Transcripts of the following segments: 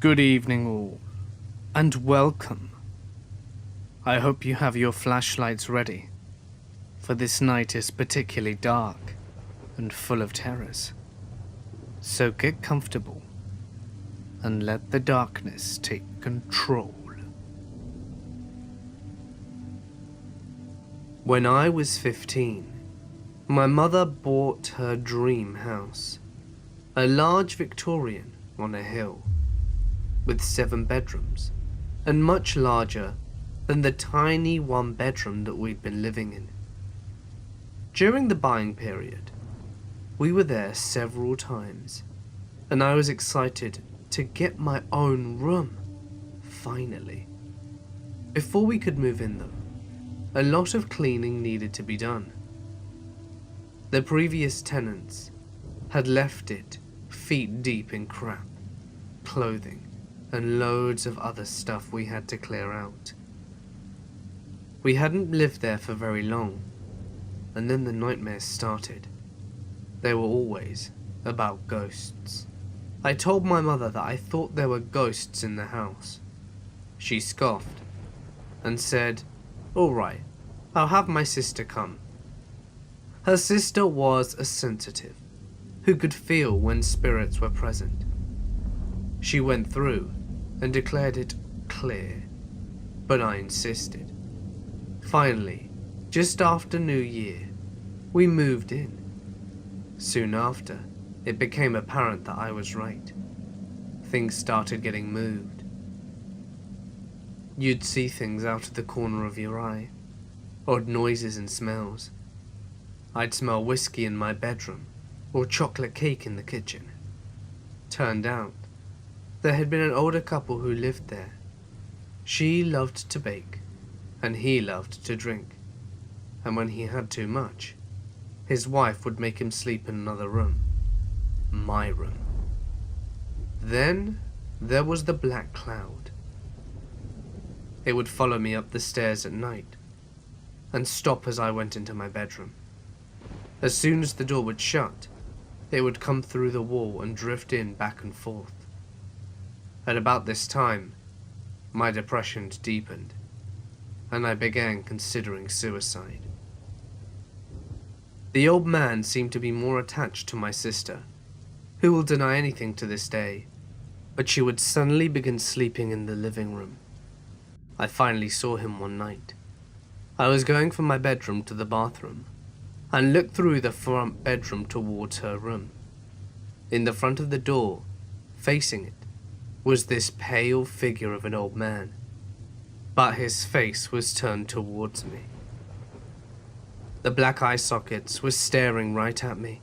Good evening, all, and welcome. I hope you have your flashlights ready, for this night is particularly dark and full of terrors. So get comfortable and let the darkness take control. When I was 15, my mother bought her dream house, a large Victorian on a hill, with 7 bedrooms, and much larger than the tiny 1-bedroom that we'd been living in. During the buying period, we were there several times, and I was excited to get my own room, finally. Before we could move in though, a lot of cleaning needed to be done. The previous tenants had left it feet deep in crap, clothing, and loads of other stuff we had to clear out. We hadn't lived there for very long, and then the nightmares started. They were always about ghosts. I told my mother that I thought there were ghosts in the house. She scoffed and said, "All right, I'll have my sister come." Her sister was a sensitive, who could feel when spirits were present. She went through and declared it clear, but I insisted. Finally, just after New Year, we moved in. Soon after, it became apparent that I was right. Things started getting moved. You'd see things out of the corner of your eye, odd noises and smells. I'd smell whiskey in my bedroom, or chocolate cake in the kitchen. Turned out, there had been an older couple who lived there. She loved to bake, and he loved to drink. And when he had too much, his wife would make him sleep in another room. My room. Then there was the black cloud. It would follow me up the stairs at night, and stop as I went into my bedroom. As soon as the door would shut, it would come through the wall and drift in back and forth. At about this time, my depression deepened, and I began considering suicide. The old man seemed to be more attached to my sister, who will deny anything to this day, but she would suddenly begin sleeping in the living room. I finally saw him one night. I was going from my bedroom to the bathroom, and looked through the front bedroom towards her room. In the front of the door, facing it, was this pale figure of an old man, but his face was turned towards me. The black eye sockets were staring right at me.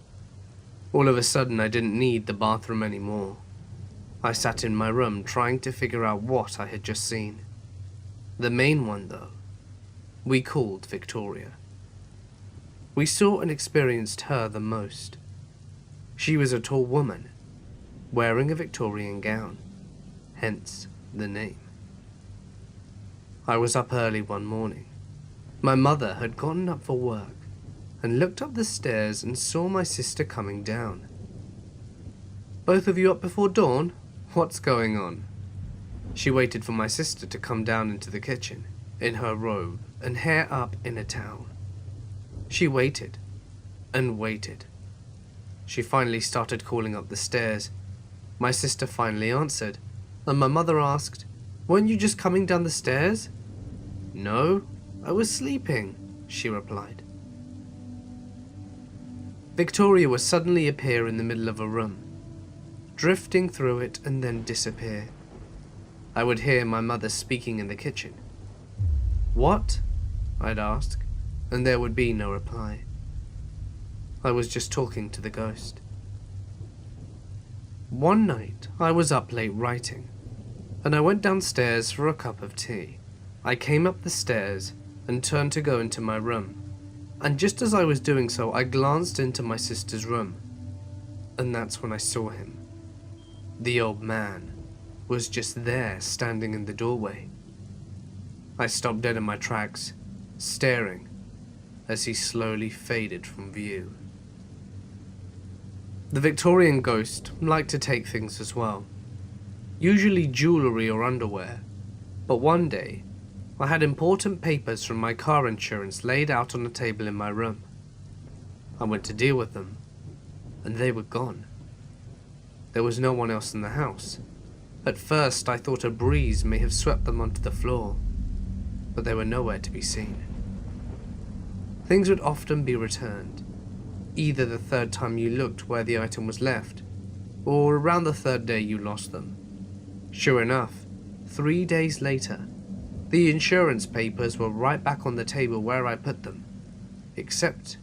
All of a sudden, I didn't need the bathroom anymore. I sat in my room trying to figure out what I had just seen. The main one, though, we called Victoria. We saw and experienced her the most. She was a tall woman, wearing a Victorian gown, hence the name. I was up early one morning. My mother had gotten up for work and looked up the stairs and saw my sister coming down. "Both of you up before dawn? What's going on?" She waited for my sister to come down into the kitchen, in her robe and hair up in a towel. She waited and waited. She finally started calling up the stairs. My sister finally answered, and my mother asked, "Weren't you just coming down the stairs?" "No, I was sleeping," she replied. Victoria would suddenly appear in the middle of a room, drifting through it and then disappear. I would hear my mother speaking in the kitchen. "What?" I'd ask, and there would be no reply. I was just talking to the ghost. One night, I was up late writing, and I went downstairs for a cup of tea. I came up the stairs and turned to go into my room, and just as I was doing so, I glanced into my sister's room, and that's when I saw him. The old man was just there, standing in the doorway. I stopped dead in my tracks, staring as he slowly faded from view. The Victorian ghost liked to take things as well. usually jewellery or underwear, but one day I had important papers from my car insurance laid out on a table in my room. I went to deal with them, and they were gone. There was no one else in the house. At first I thought a breeze may have swept them onto the floor, but they were nowhere to be seen. Things would often be returned, either the third time you looked where the item was left, or around the third day you lost them. Sure enough, 3 days later, the insurance papers were right back on the table where I put them, except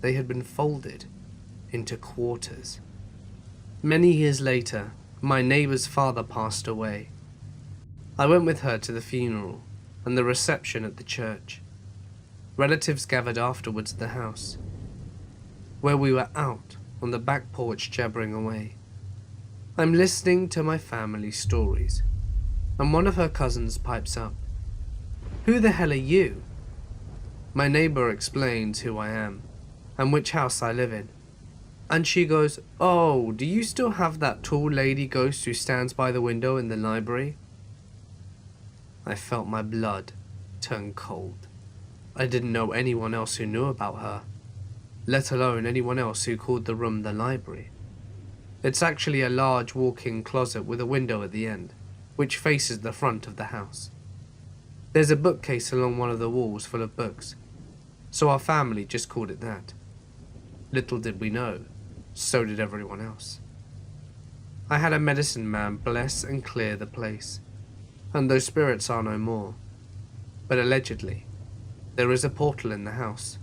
they had been folded into quarters. Many years later, my neighbour's father passed away. I went with her to the funeral and the reception at the church. Relatives gathered afterwards at the house, where we were out on the back porch jabbering away. I'm listening to my family's stories, and one of her cousins pipes up. "Who the hell are you?" My neighbour explains who I am, and which house I live in. And she goes, "Oh, do you still have that tall lady ghost who stands by the window in the library?" I felt my blood turn cold. I didn't know anyone else who knew about her, let alone anyone else who called the room the library. It's actually a large walk-in closet with a window at the end, which faces the front of the house. There's a bookcase along one of the walls full of books, so our family just called it that. Little did we know, so did everyone else. I had a medicine man bless and clear the place, and those spirits are no more. But allegedly, there is a portal in the house,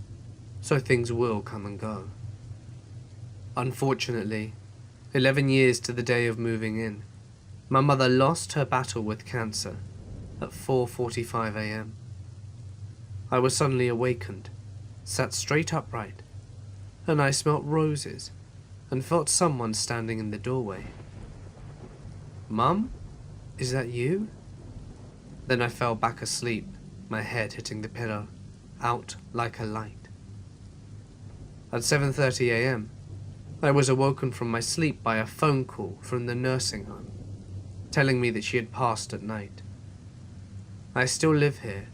so things will come and go. Unfortunately, 11 years to the day of moving in, my mother lost her battle with cancer at 4:45 a.m. I was suddenly awakened, sat straight upright, and I smelt roses and felt someone standing in the doorway. "Mum, is that you?" Then I fell back asleep, my head hitting the pillow, out like a light. At 7:30 a.m., I was awoken from my sleep by a phone call from the nursing home, telling me that she had passed at night. I still live here.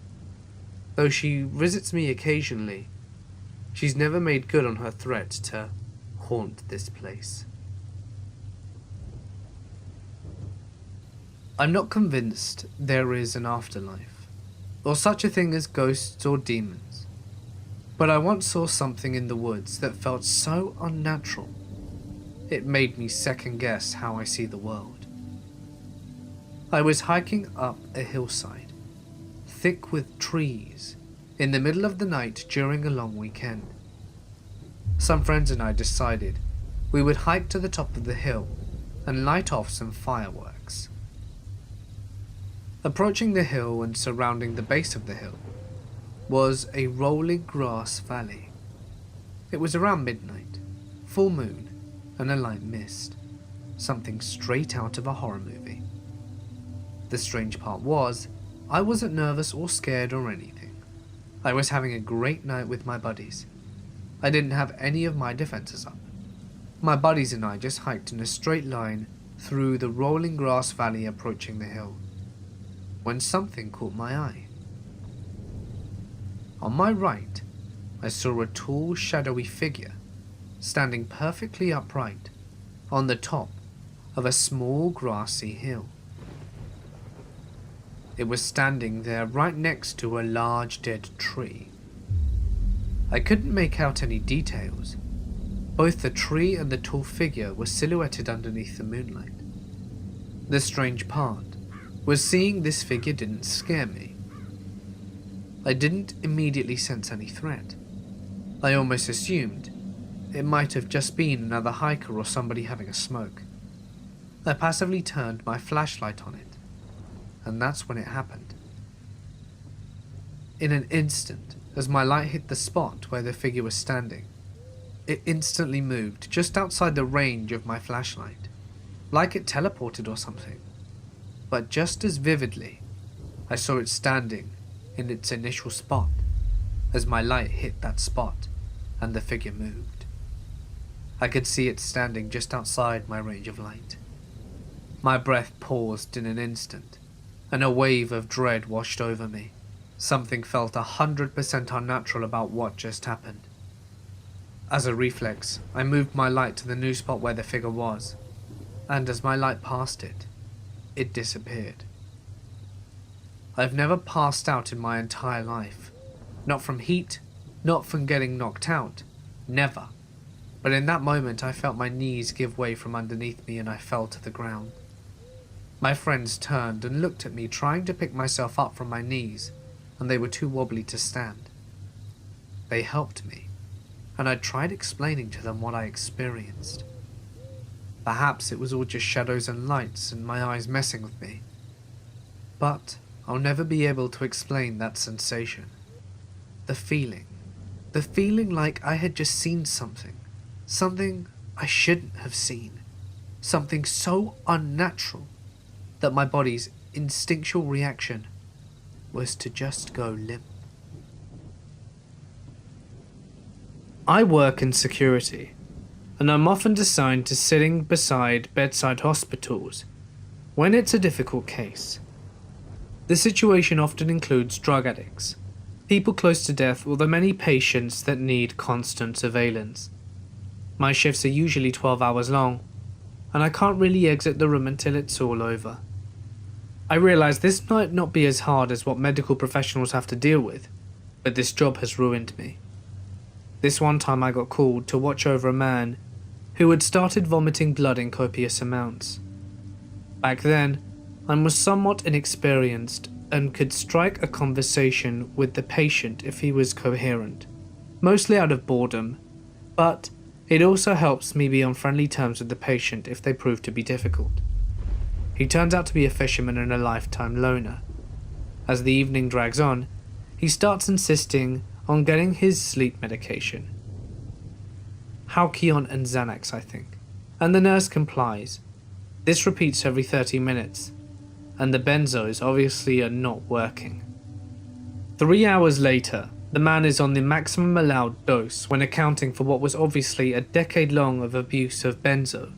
Though she visits me occasionally, she's never made good on her threat to haunt this place. I'm not convinced there is an afterlife, or such a thing as ghosts or demons, but I once saw something in the woods that felt so unnatural, it made me second guess how I see the world. I was hiking up a hillside, thick with trees, in the middle of the night during a long weekend. Some friends and I decided we would hike to the top of the hill and light off some fireworks. Approaching the hill and surrounding the base of the hill was a rolling grass valley. It was around midnight, full moon, and a light mist, something straight out of a horror movie. The strange part was, I wasn't nervous or scared or anything. I was having a great night with my buddies. I didn't have any of my defenses up. My buddies and I just hiked in a straight line through the rolling grass valley approaching the hill, when something caught my eye. On my right, I saw a tall, shadowy figure standing perfectly upright on the top of a small grassy hill. It was standing there right next to a large dead tree. I couldn't make out any details. Both the tree and the tall figure were silhouetted underneath the moonlight. The strange part was seeing this figure didn't scare me. I didn't immediately sense any threat. I almost assumed it might have just been another hiker or somebody having a smoke. I passively turned my flashlight on it, and that's when it happened. In an instant, as my light hit the spot where the figure was standing, it instantly moved just outside the range of my flashlight, like it teleported or something. But just as vividly, I saw it standing in its initial spot as my light hit that spot and the figure moved. I could see it standing just outside my range of light. My breath paused in an instant, and a wave of dread washed over me. Something felt 100% unnatural about what just happened. As a reflex, I moved my light to the new spot where the figure was, and as my light passed it, it disappeared. I've never passed out in my entire life. Not from heat, not from getting knocked out, never. But in that moment I felt my knees give way from underneath me and I fell to the ground. My friends turned and looked at me, trying to pick myself up from my knees, and they were too wobbly to stand. They helped me, and I tried explaining to them what I experienced. Perhaps it was all just shadows and lights and my eyes messing with me. But I'll never be able to explain that sensation. The feeling like I had just seen something I shouldn't have seen, something so unnatural that my body's instinctual reaction was to just go limp. I work in security, and I'm often assigned to sitting beside bedside hospitals when it's a difficult case. The situation often includes drug addicts, people close to death, or the many patients that need constant surveillance. My shifts are usually 12 hours long, and I can't really exit the room until it's all over. I realise this might not be as hard as what medical professionals have to deal with, but this job has ruined me. This one time I got called to watch over a man who had started vomiting blood in copious amounts. Back then, I was somewhat inexperienced and could strike a conversation with the patient if he was coherent, mostly out of boredom, but it also helps me be on friendly terms with the patient if they prove to be difficult. He turns out to be a fisherman and a lifetime loner. As the evening drags on, he starts insisting on getting his sleep medication. Halcion and Xanax, I think, and the nurse complies. This repeats every 30 minutes, and the benzos obviously are not working. 3 hours later, the man is on the maximum allowed dose when accounting for what was obviously a decade long of abuse of benzo,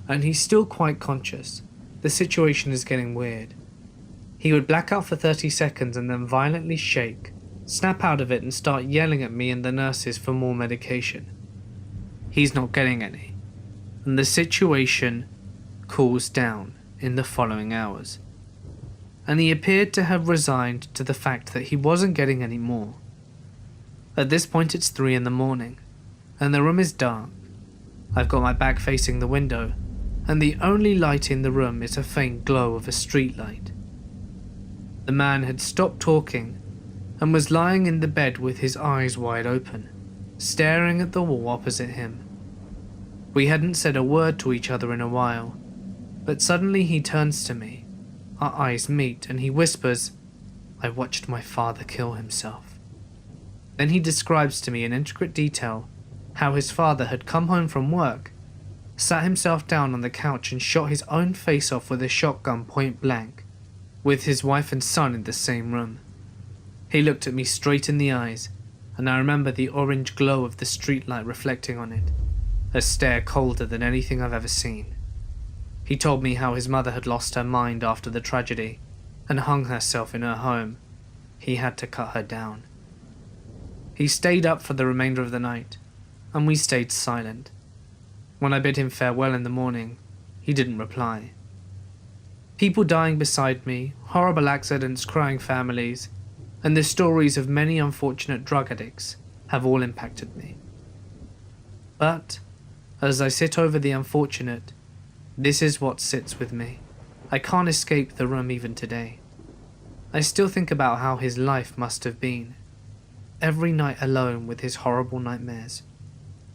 and he's still quite conscious. The situation is getting weird. He would black out for 30 seconds and then violently shake, snap out of it and start yelling at me and the nurses for more medication. He's not getting any, and the situation cools down in the following hours, and he appeared to have resigned to the fact that he wasn't getting any more. At this point it's 3 in the morning, and the room is dark. I've got my back facing the window, and the only light in the room is a faint glow of a street light. The man had stopped talking and was lying in the bed with his eyes wide open, staring at the wall opposite him. We hadn't said a word to each other in a while, but suddenly he turns to me. Our eyes meet and he whispers, "I watched my father kill himself." Then he describes to me in intricate detail how his father had come home from work, sat himself down on the couch and shot his own face off with a shotgun point blank, with his wife and son in the same room. He looked at me straight in the eyes, and I remember the orange glow of the streetlight reflecting on it, a stare colder than anything I've ever seen. He told me how his mother had lost her mind after the tragedy and hung herself in her home. He had to cut her down. He stayed up for the remainder of the night, and we stayed silent. When I bid him farewell in the morning, he didn't reply. People dying beside me, horrible accidents, crying families, and the stories of many unfortunate drug addicts have all impacted me. But, as I sit over the unfortunate, this is what sits with me. I can't escape the room even today. I still think about how his life must have been. Every night alone with his horrible nightmares,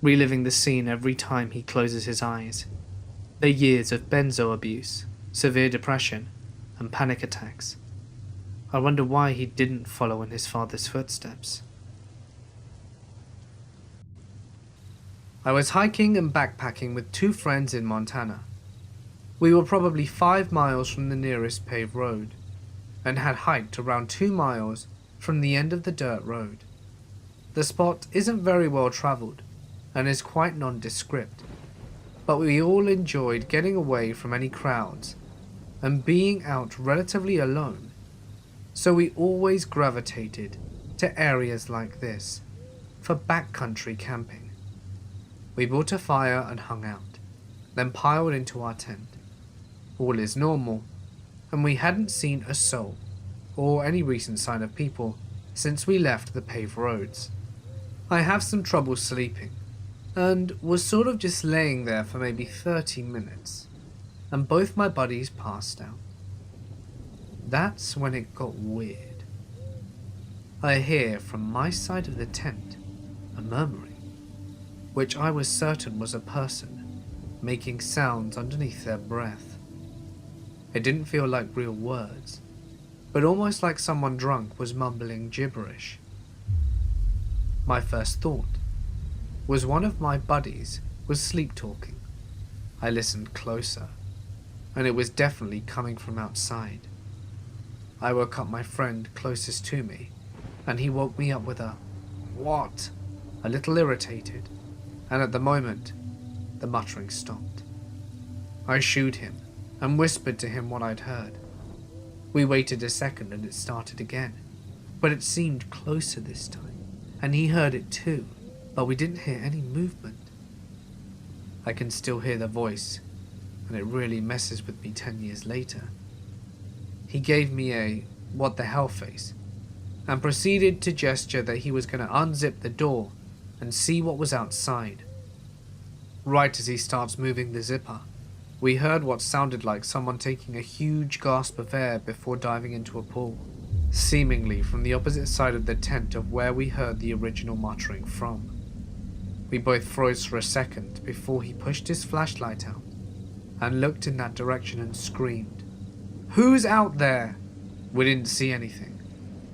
reliving the scene every time he closes his eyes. The years of benzo abuse, severe depression, and panic attacks. I wonder why he didn't follow in his father's footsteps. I was hiking and backpacking with 2 friends in Montana. We were probably 5 miles from the nearest paved road, and had hiked around 2 miles from the end of the dirt road. The spot isn't very well travelled, and is quite nondescript. but we all enjoyed getting away from any crowds and being out relatively alone, so we always gravitated to areas like this for backcountry camping. We built a fire and hung out, then piled into our tent. All is normal, and we hadn't seen a soul or any recent sign of people since we left the paved roads. I have some trouble sleeping, and was sort of just laying there for maybe 30 minutes, and both my buddies passed out. That's when it got weird. I hear from my side of the tent a murmuring, which I was certain was a person making sounds underneath their breath. It didn't feel like real words, but almost like someone drunk was mumbling gibberish. My first thought was one of my buddies was sleep talking. I listened closer, and it was definitely coming from outside. I woke up my friend closest to me, and he woke me up with a "What?" a little irritated, and at the moment, the muttering stopped. I shooed him and whispered to him what I'd heard. We waited a second and it started again, but it seemed closer this time, and he heard it too, but we didn't hear any movement. I can still hear the voice, and it really messes with me 10 years later. He gave me a "what the hell" face, and proceeded to gesture that he was going to unzip the door and see what was outside. Right as he starts moving the zipper, we heard what sounded like someone taking a huge gasp of air before diving into a pool, seemingly from the opposite side of the tent of where we heard the original muttering from. We both froze for a second before he pushed his flashlight out and looked in that direction and screamed, "Who's out there?" We didn't see anything,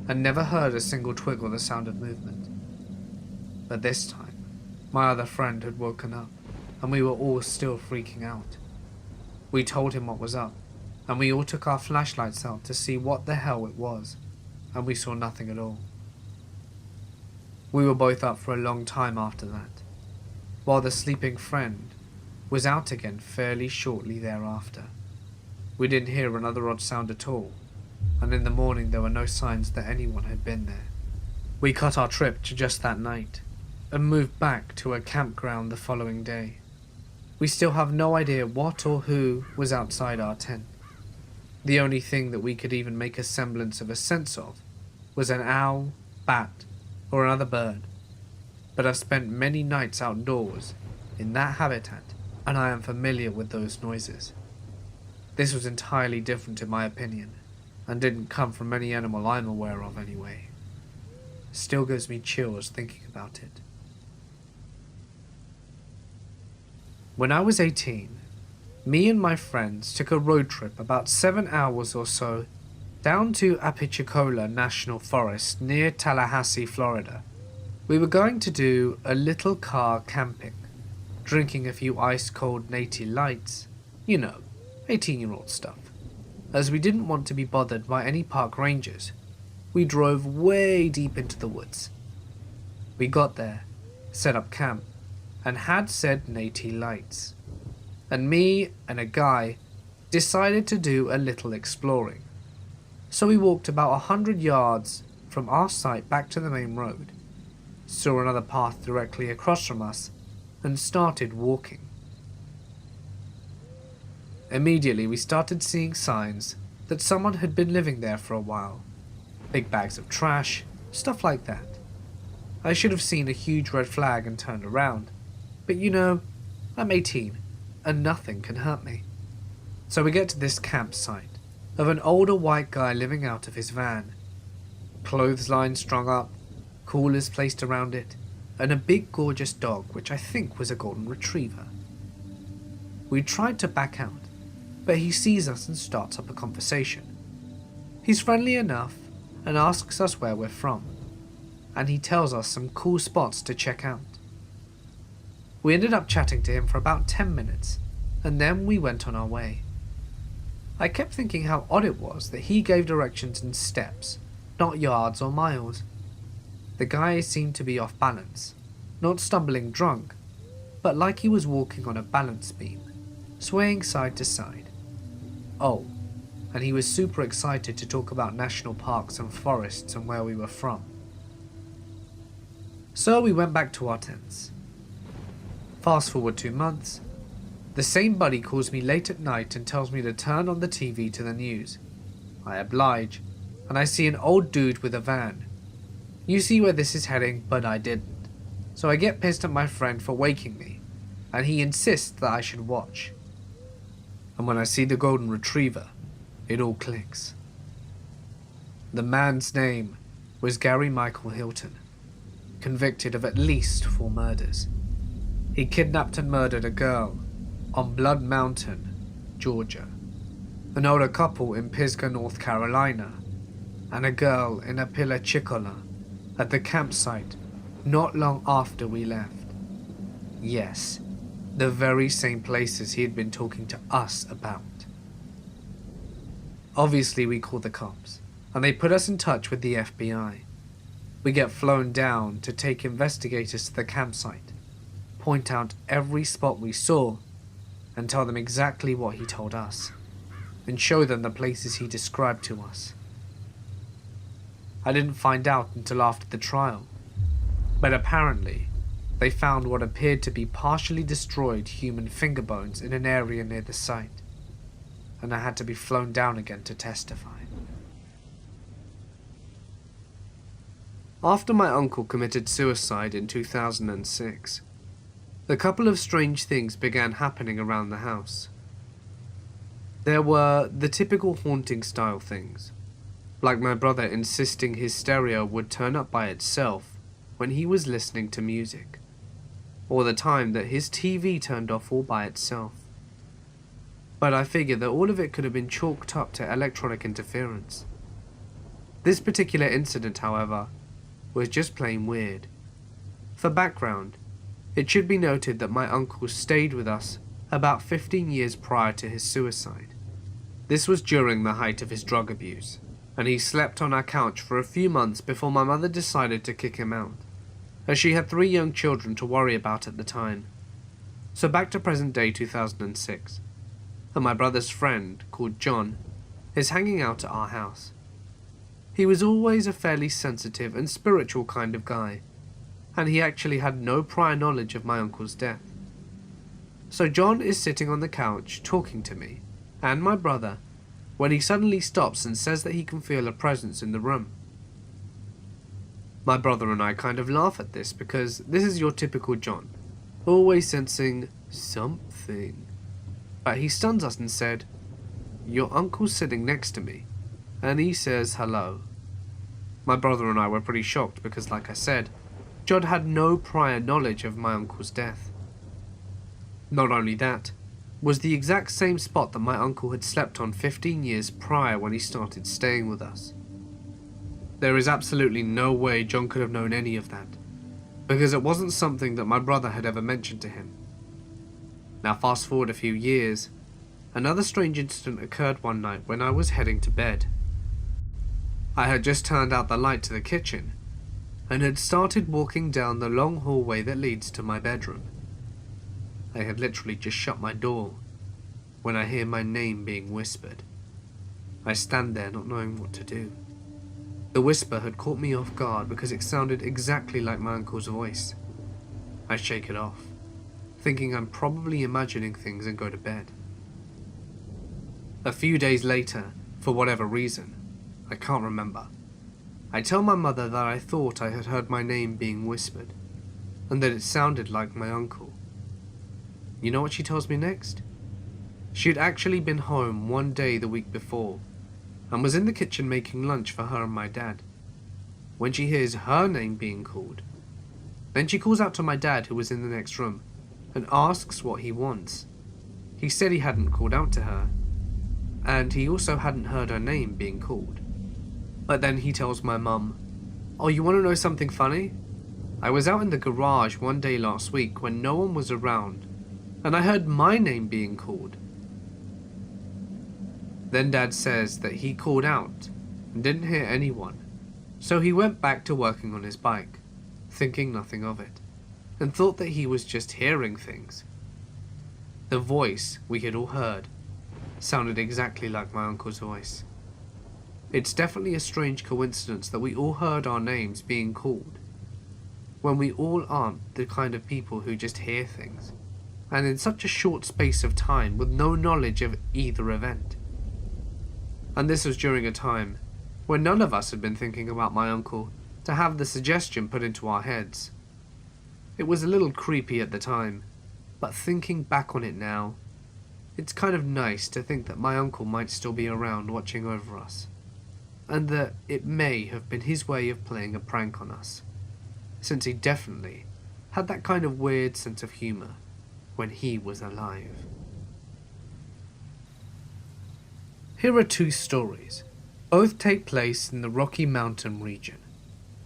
and never heard a single twig or the sound of movement. But this time, my other friend had woken up, and we were all still freaking out. We told him what was up, and we all took our flashlights out to see what the hell it was, and we saw nothing at all. We were both up for a long time after that, while the sleeping friend was out again fairly shortly thereafter. We didn't hear another odd sound at all, and in the morning there were no signs that anyone had been there. We cut our trip to just that night, and moved back to a campground the following day. We still have no idea what or who was outside our tent. The only thing that we could even make a semblance of a sense of was an owl, bat, or another bird. But I've spent many nights outdoors in that habitat, and I am familiar with those noises. This was entirely different in my opinion, and didn't come from any animal I'm aware of anyway. Still gives me chills thinking about it. When I was 18, me and my friends took a road trip about 7 hours or so down to Apalachicola National Forest near Tallahassee, Florida. We were going to do a little car camping, drinking a few ice-cold Natty Lights, 18-year-old stuff. As we didn't want to be bothered by any park rangers, we drove way deep into the woods. We got there, set up camp, and had said Natty Lights, and me and a guy decided to do a little exploring. So we walked about 100 yards from our site back to the main road, saw another path directly across from us, and started walking. Immediately we started seeing signs that someone had been living there for a while. Big bags of trash, stuff like that. I should have seen a huge red flag and turned around, but I'm 18, and nothing can hurt me. So we get to this campsite of an older white guy living out of his van. Clothesline strung up, coolers placed around it, and a big gorgeous dog which I think was a golden retriever. We tried to back out, but he sees us and starts up a conversation. He's friendly enough and asks us where we're from, and he tells us some cool spots to check out. We ended up chatting to him for about 10 minutes, and then we went on our way. I kept thinking how odd it was that he gave directions in steps, not yards or miles. The guy seemed to be off balance, not stumbling drunk, but like he was walking on a balance beam, swaying side to side. Oh, and he was super excited to talk about national parks and forests and where we were from. So we went back to our tents. Fast forward 2 months, the same buddy calls me late at night and tells me to turn on the TV to the news. I oblige, and I see an old dude with a van. You see where this is heading, but I didn't. So I get pissed at my friend for waking me, and he insists that I should watch. And when I see the golden retriever, it all clicks. The man's name was Gary Michael Hilton, convicted of at least 4 murders. He kidnapped and murdered a girl on Blood Mountain, Georgia, an older couple in Pisgah, North Carolina, and a girl in Apalachicola at the campsite not long after we left. Yes, the very same places he had been talking to us about. Obviously, we called the cops, and they put us in touch with the FBI. We get flown down to take investigators to the campsite, point out every spot we saw, and tell them exactly what he told us, and show them the places he described to us. I didn't find out until after the trial, but apparently they found what appeared to be partially destroyed human finger bones in an area near the site, and I had to be flown down again to testify. After my uncle committed suicide in 2006, a couple of strange things began happening around the house. There were the typical haunting style things, like my brother insisting his stereo would turn up by itself when he was listening to music, or the time that his TV turned off all by itself. But I figured that all of it could have been chalked up to electronic interference. This particular incident, however, was just plain weird. For background, it should be noted that my uncle stayed with us about 15 years prior to his suicide. This was during the height of his drug abuse, and he slept on our couch for a few months before my mother decided to kick him out, as she had 3 young children to worry about at the time. So back to present day 2006, and my brother's friend, called John, is hanging out at our house. He was always a fairly sensitive and spiritual kind of guy, and he actually had no prior knowledge of my uncle's death. So John is sitting on the couch talking to me and my brother when he suddenly stops and says that he can feel a presence in the room. My brother and I kind of laugh at this because this is your typical John, always sensing something. But he stuns us and said, "Your uncle's sitting next to me, and he says hello." My brother and I were pretty shocked because, like I said, John had no prior knowledge of my uncle's death. Not only that, was the exact same spot that my uncle had slept on 15 years prior when he started staying with us. There is absolutely no way John could have known any of that, because it wasn't something that my brother had ever mentioned to him. Now fast forward a few years, another strange incident occurred one night when I was heading to bed. I had just turned out the light to the kitchen, and had started walking down the long hallway that leads to my bedroom. I had literally just shut my door when I hear my name being whispered. I stand there not knowing what to do. The whisper had caught me off guard because it sounded exactly like my uncle's voice. I shake it off, thinking I'm probably imagining things and go to bed. A few days later, for whatever reason, I can't remember, I tell my mother that I thought I had heard my name being whispered, and that it sounded like my uncle. You know what she tells me next? She had actually been home one day the week before, and was in the kitchen making lunch for her and my dad, when she hears her name being called. Then she calls out to my dad, who was in the next room, and asks what he wants. He said he hadn't called out to her, and he also hadn't heard her name being called. But then he tells my mum, "Oh, you want to know something funny? I was out in the garage one day last week when no one was around, and I heard my name being called." Then Dad says that he called out and didn't hear anyone, so he went back to working on his bike, thinking nothing of it, and thought that he was just hearing things. The voice we had all heard sounded exactly like my uncle's voice. It's definitely a strange coincidence that we all heard our names being called, when we all aren't the kind of people who just hear things, and in such a short space of time with no knowledge of either event. And this was during a time when none of us had been thinking about my uncle to have the suggestion put into our heads. It was a little creepy at the time, but thinking back on it now, it's kind of nice to think that my uncle might still be around watching over us, and that it may have been his way of playing a prank on us, since he definitely had that kind of weird sense of humour when he was alive. Here are two stories. Both take place in the Rocky Mountain region.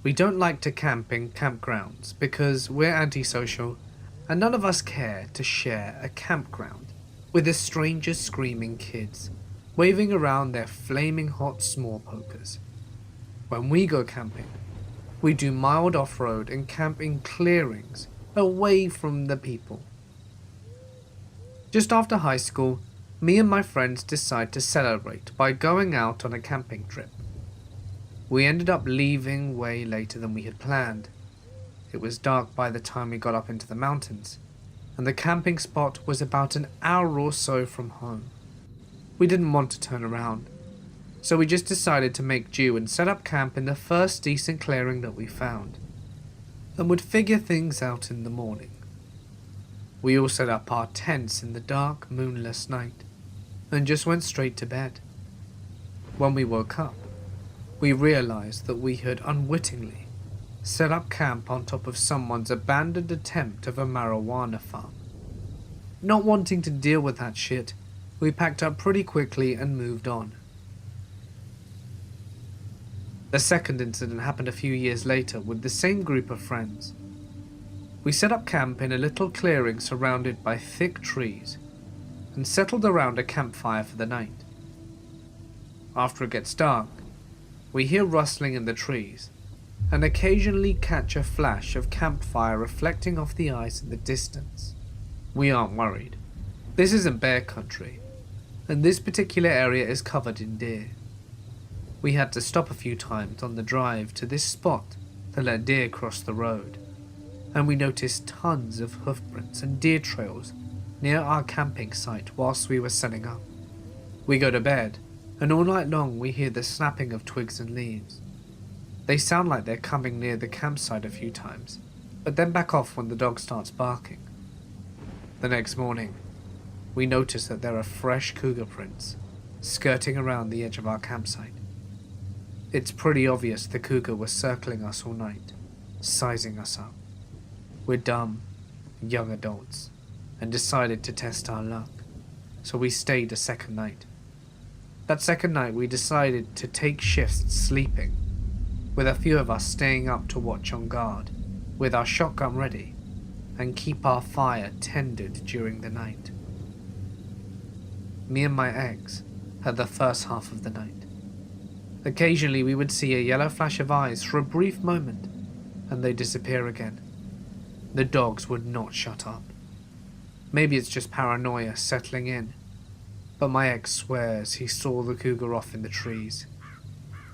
We don't like to camp in campgrounds because we're antisocial, and none of us care to share a campground with the strangers screaming kids, waving around their flaming hot s'more pokers. When we go camping, we do mild off-road and camp in clearings away from the people. Just after high school, me and my friends decide to celebrate by going out on a camping trip. We ended up leaving way later than we had planned. It was dark by the time we got up into the mountains, and the camping spot was about an hour or so from home. We didn't want to turn around, so we just decided to make do and set up camp in the first decent clearing that we found, and would figure things out in the morning. We all set up our tents in the dark, moonless night, and just went straight to bed. When we woke up, we realized that we had unwittingly set up camp on top of someone's abandoned attempt of a marijuana farm. Not wanting to deal with that shit, we packed up pretty quickly and moved on. The second incident happened a few years later with the same group of friends. We set up camp in a little clearing surrounded by thick trees and settled around a campfire for the night. After it gets dark, we hear rustling in the trees and occasionally catch a flash of campfire reflecting off the ice in the distance. We aren't worried. This isn't bear country, and this particular area is covered in deer. We had to stop a few times on the drive to this spot to let deer cross the road, and we noticed tons of hoofprints and deer trails near our camping site whilst we were setting up. We go to bed, and all night long we hear the snapping of twigs and leaves. They sound like they're coming near the campsite a few times, but then back off when the dog starts barking. The next morning, we notice that there are fresh cougar prints skirting around the edge of our campsite. It's pretty obvious the cougar was circling us all night, sizing us up. We're dumb, young adults, and decided to test our luck, so we stayed a second night. That second night we decided to take shifts sleeping, with a few of us staying up to watch on guard, with our shotgun ready, and keep our fire tended during the night. Me and my ex had the first half of the night. Occasionally we would see a yellow flash of eyes for a brief moment, and they'd disappear again. The dogs would not shut up. Maybe it's just paranoia settling in, but my ex swears he saw the cougar off in the trees.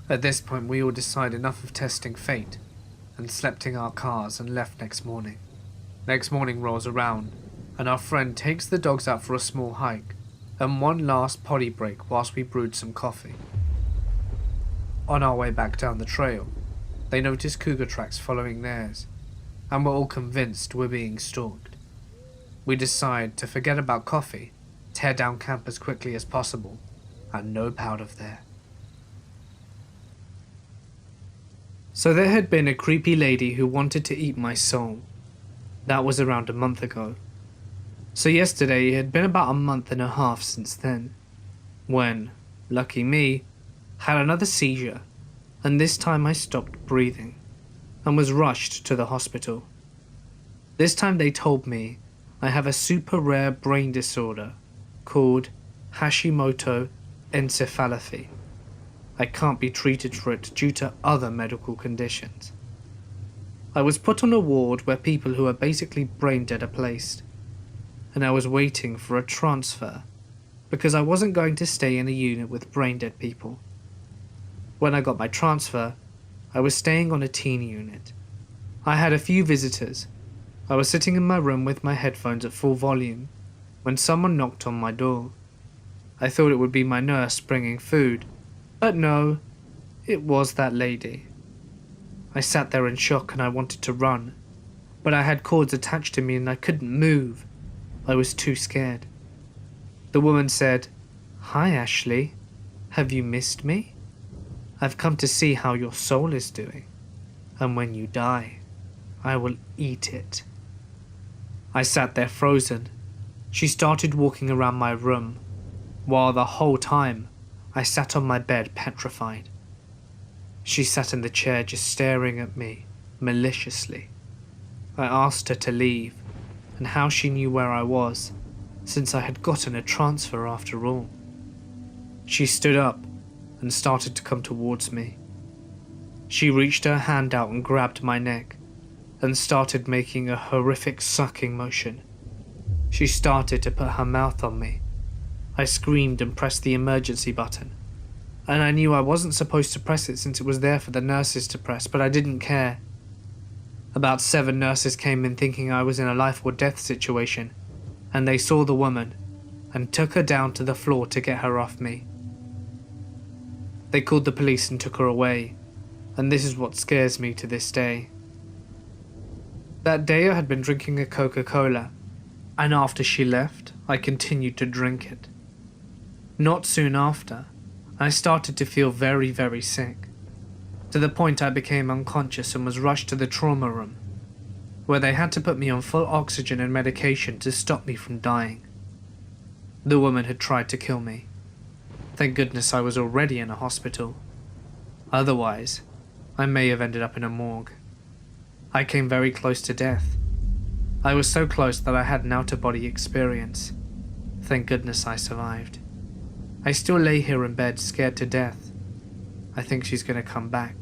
At this point we all decide enough of testing fate, and slept in our cars and left next morning. Next morning rolls around, and our friend takes the dogs out for a small hike, and one last potty break whilst we brewed some coffee. On our way back down the trail, they notice cougar tracks following theirs, and we're all convinced we're being stalked. We decide to forget about coffee, tear down camp as quickly as possible, and nope out of there. So there had been a creepy lady who wanted to eat my soul. That was around a month ago. So yesterday it had been about a month and a half since then, when, lucky me, had another seizure, and this time I stopped breathing, and was rushed to the hospital. This time they told me I have a super rare brain disorder called Hashimoto encephalopathy. I can't be treated for it due to other medical conditions. I was put on a ward where people who are basically brain dead are placed, and I was waiting for a transfer because I wasn't going to stay in a unit with brain dead people. When I got my transfer, I was staying on a teen unit. I had a few visitors. I was sitting in my room with my headphones at full volume when someone knocked on my door. I thought it would be my nurse bringing food, but no, it was that lady. I sat there in shock and I wanted to run, but I had cords attached to me and I couldn't move. I was too scared. The woman said, "Hi Ashley, have you missed me? I've come to see how your soul is doing, and when you die, I will eat it." I sat there frozen. She started walking around my room, while the whole time I sat on my bed petrified. She sat in the chair just staring at me maliciously. I asked her to leave and how she knew where I was, since I had gotten a transfer after all. She stood up and started to come towards me. She reached her hand out and grabbed my neck and started making a horrific sucking motion. She started to put her mouth on me. I screamed and pressed the emergency button, and I knew I wasn't supposed to press it since it was there for the nurses to press, but I didn't care. About 7 nurses came in thinking I was in a life or death situation, and they saw the woman and took her down to the floor to get her off me. They called the police and took her away, and this is what scares me to this day. That day I had been drinking a Coca-Cola, and after she left, I continued to drink it. Not soon after, I started to feel very, very sick, to the point I became unconscious and was rushed to the trauma room, where they had to put me on full oxygen and medication to stop me from dying. The woman had tried to kill me. Thank goodness I was already in a hospital. Otherwise, I may have ended up in a morgue. I came very close to death. I was so close that I had an out-of-body experience. Thank goodness I survived. I still lay here in bed, scared to death. I think she's gonna come back,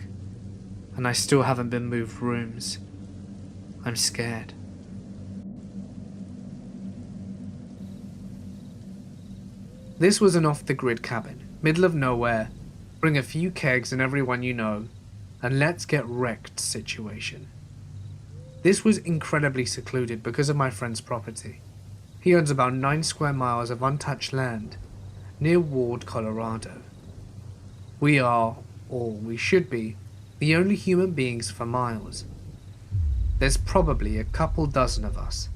and I still haven't been moved rooms. I'm scared. This was an off-the-grid cabin, middle of nowhere, bring a few kegs and everyone you know, and let's get wrecked situation. This was incredibly secluded because of my friend's property. He owns about 9 square miles of untouched land near Ward, Colorado. We are, or we should be, the only human beings for miles. There's probably a couple dozen of us.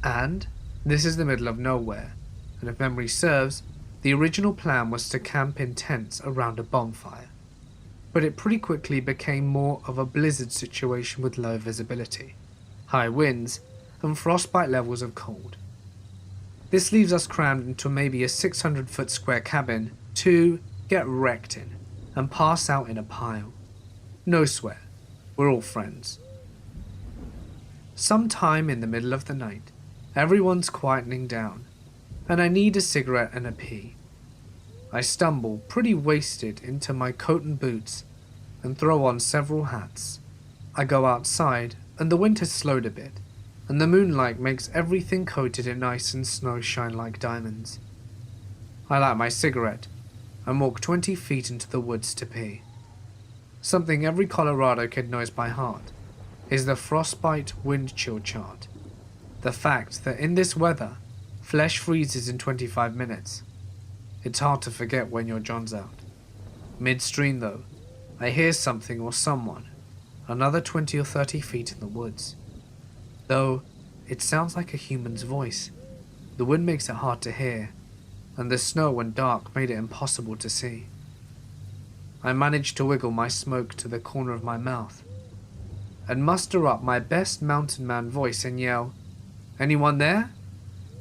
And this is the middle of nowhere, and if memory serves, the original plan was to camp in tents around a bonfire. But it pretty quickly became more of a blizzard situation with low visibility, high winds, and frostbite levels of cold. This leaves us crammed into maybe a 600-foot square cabin to get wrecked in and pass out in a pile. No sweat, we're all friends. Sometime in the middle of the night, everyone's quietening down, and I need a cigarette and a pee. I stumble, pretty wasted, into my coat and boots and throw on several hats. I go outside, and the wind has slowed a bit, and the moonlight makes everything coated in ice and snow shine like diamonds. I light my cigarette and walk 20 feet into the woods to pee. Something every Colorado kid knows by heart is the frostbite wind chill chart. The fact that in this weather, flesh freezes in 25 minutes. It's hard to forget when your John's out. Midstream though, I hear something or someone, another 20 or 30 feet in the woods. Though, it sounds like a human's voice. The wind makes it hard to hear, and the snow and dark made it impossible to see. I managed to wiggle my smoke to the corner of my mouth, and muster up my best mountain man voice and yell, "Anyone there?"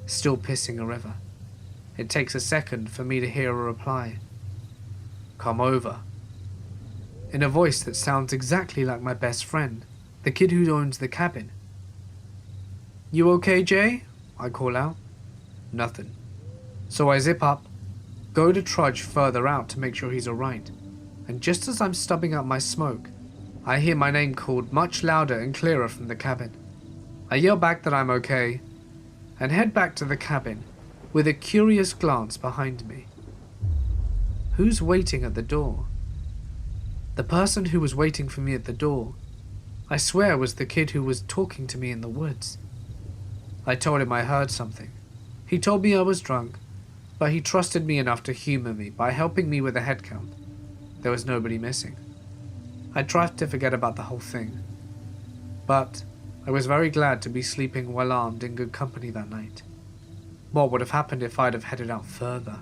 Still pissing a river. It takes a second for me to hear a reply. "Come over." In a voice that sounds exactly like my best friend, the kid who owns the cabin. "You okay, Jay?" I call out. Nothing. So I zip up, go to trudge further out to make sure he's alright, and just as I'm stubbing out my smoke, I hear my name called much louder and clearer from the cabin. I yell back that I'm okay, and head back to the cabin with a curious glance behind me. Who's waiting at the door? The person who was waiting for me at the door, I swear, was the kid who was talking to me in the woods. I told him I heard something. He told me I was drunk, but he trusted me enough to humor me by helping me with a head count. There was nobody missing. I tried to forget about the whole thing, but I was very glad to be sleeping well armed in good company that night. What would have happened if I'd have headed out further?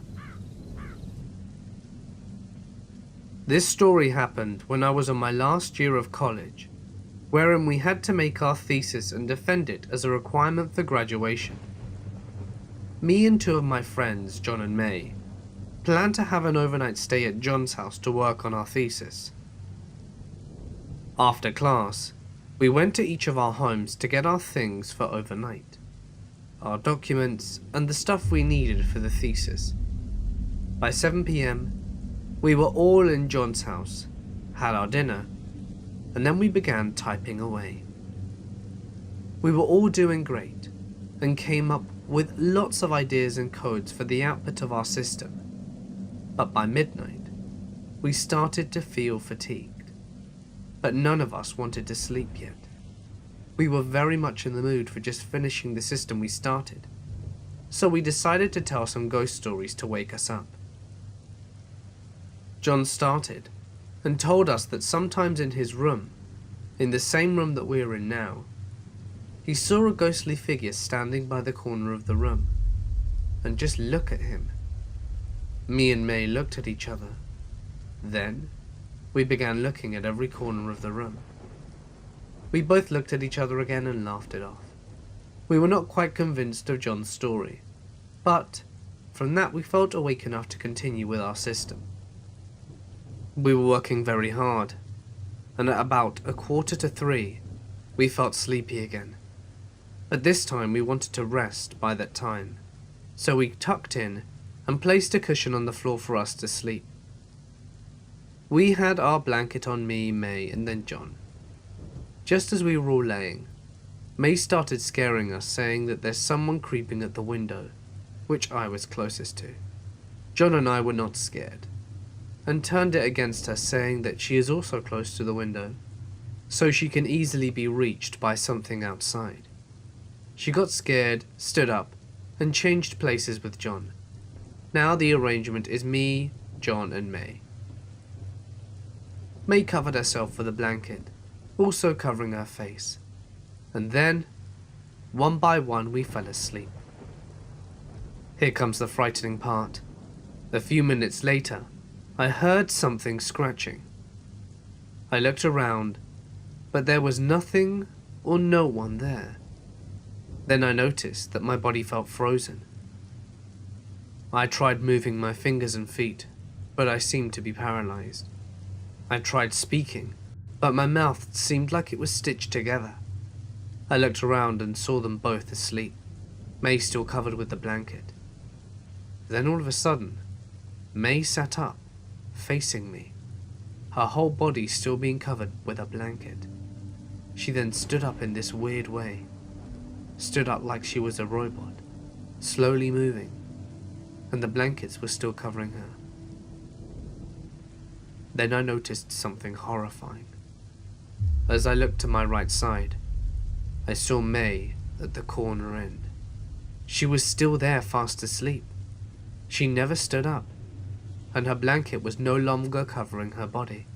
This story happened when I was in my last year of college, wherein we had to make our thesis and defend it as a requirement for graduation. Me and two of my friends, John and May, planned to have an overnight stay at John's house to work on our thesis. After class, we went to each of our homes to get our things for overnight, our documents, and the stuff we needed for the thesis. By 7 p.m, we were all in John's house, had our dinner, and then we began typing away. We were all doing great, and came up with lots of ideas and codes for the output of our system. But by midnight, we started to feel fatigued, but none of us wanted to sleep yet. We were very much in the mood for just finishing the system we started, so we decided to tell some ghost stories to wake us up. John started, and told us that sometimes in his room, in the same room that we are in now, he saw a ghostly figure standing by the corner of the room, and just look at him. Me and May looked at each other. Then, we began looking at every corner of the room. We both looked at each other again and laughed it off. We were not quite convinced of John's story, but from that we felt awake enough to continue with our system. We were working very hard, and at about 2:45, we felt sleepy again. But this time we wanted to rest by that time, so we tucked in and placed a cushion on the floor for us to sleep. We had our blanket on me, May, and then John. Just as we were all laying, May started scaring us, saying that there's someone creeping at the window, which I was closest to. John and I were not scared, and turned it against her, saying that she is also close to the window, so she can easily be reached by something outside. She got scared, stood up, and changed places with John. Now the arrangement is me, John, and May. May covered herself with a blanket, also covering her face, and then, one by one, we fell asleep. Here comes the frightening part. A few minutes later, I heard something scratching. I looked around, but there was nothing or no one there. Then I noticed that my body felt frozen. I tried moving my fingers and feet, but I seemed to be paralyzed. I tried speaking, but my mouth seemed like it was stitched together. I looked around and saw them both asleep, May still covered with the blanket. Then all of a sudden, May sat up, facing me, her whole body still being covered with a blanket. She then stood up in this weird way, stood up like she was a robot, slowly moving, and the blankets were still covering her. Then I noticed something horrifying. As I looked to my right side, I saw May at the corner end. She was still there, fast asleep. She never stood up, and her blanket was no longer covering her body.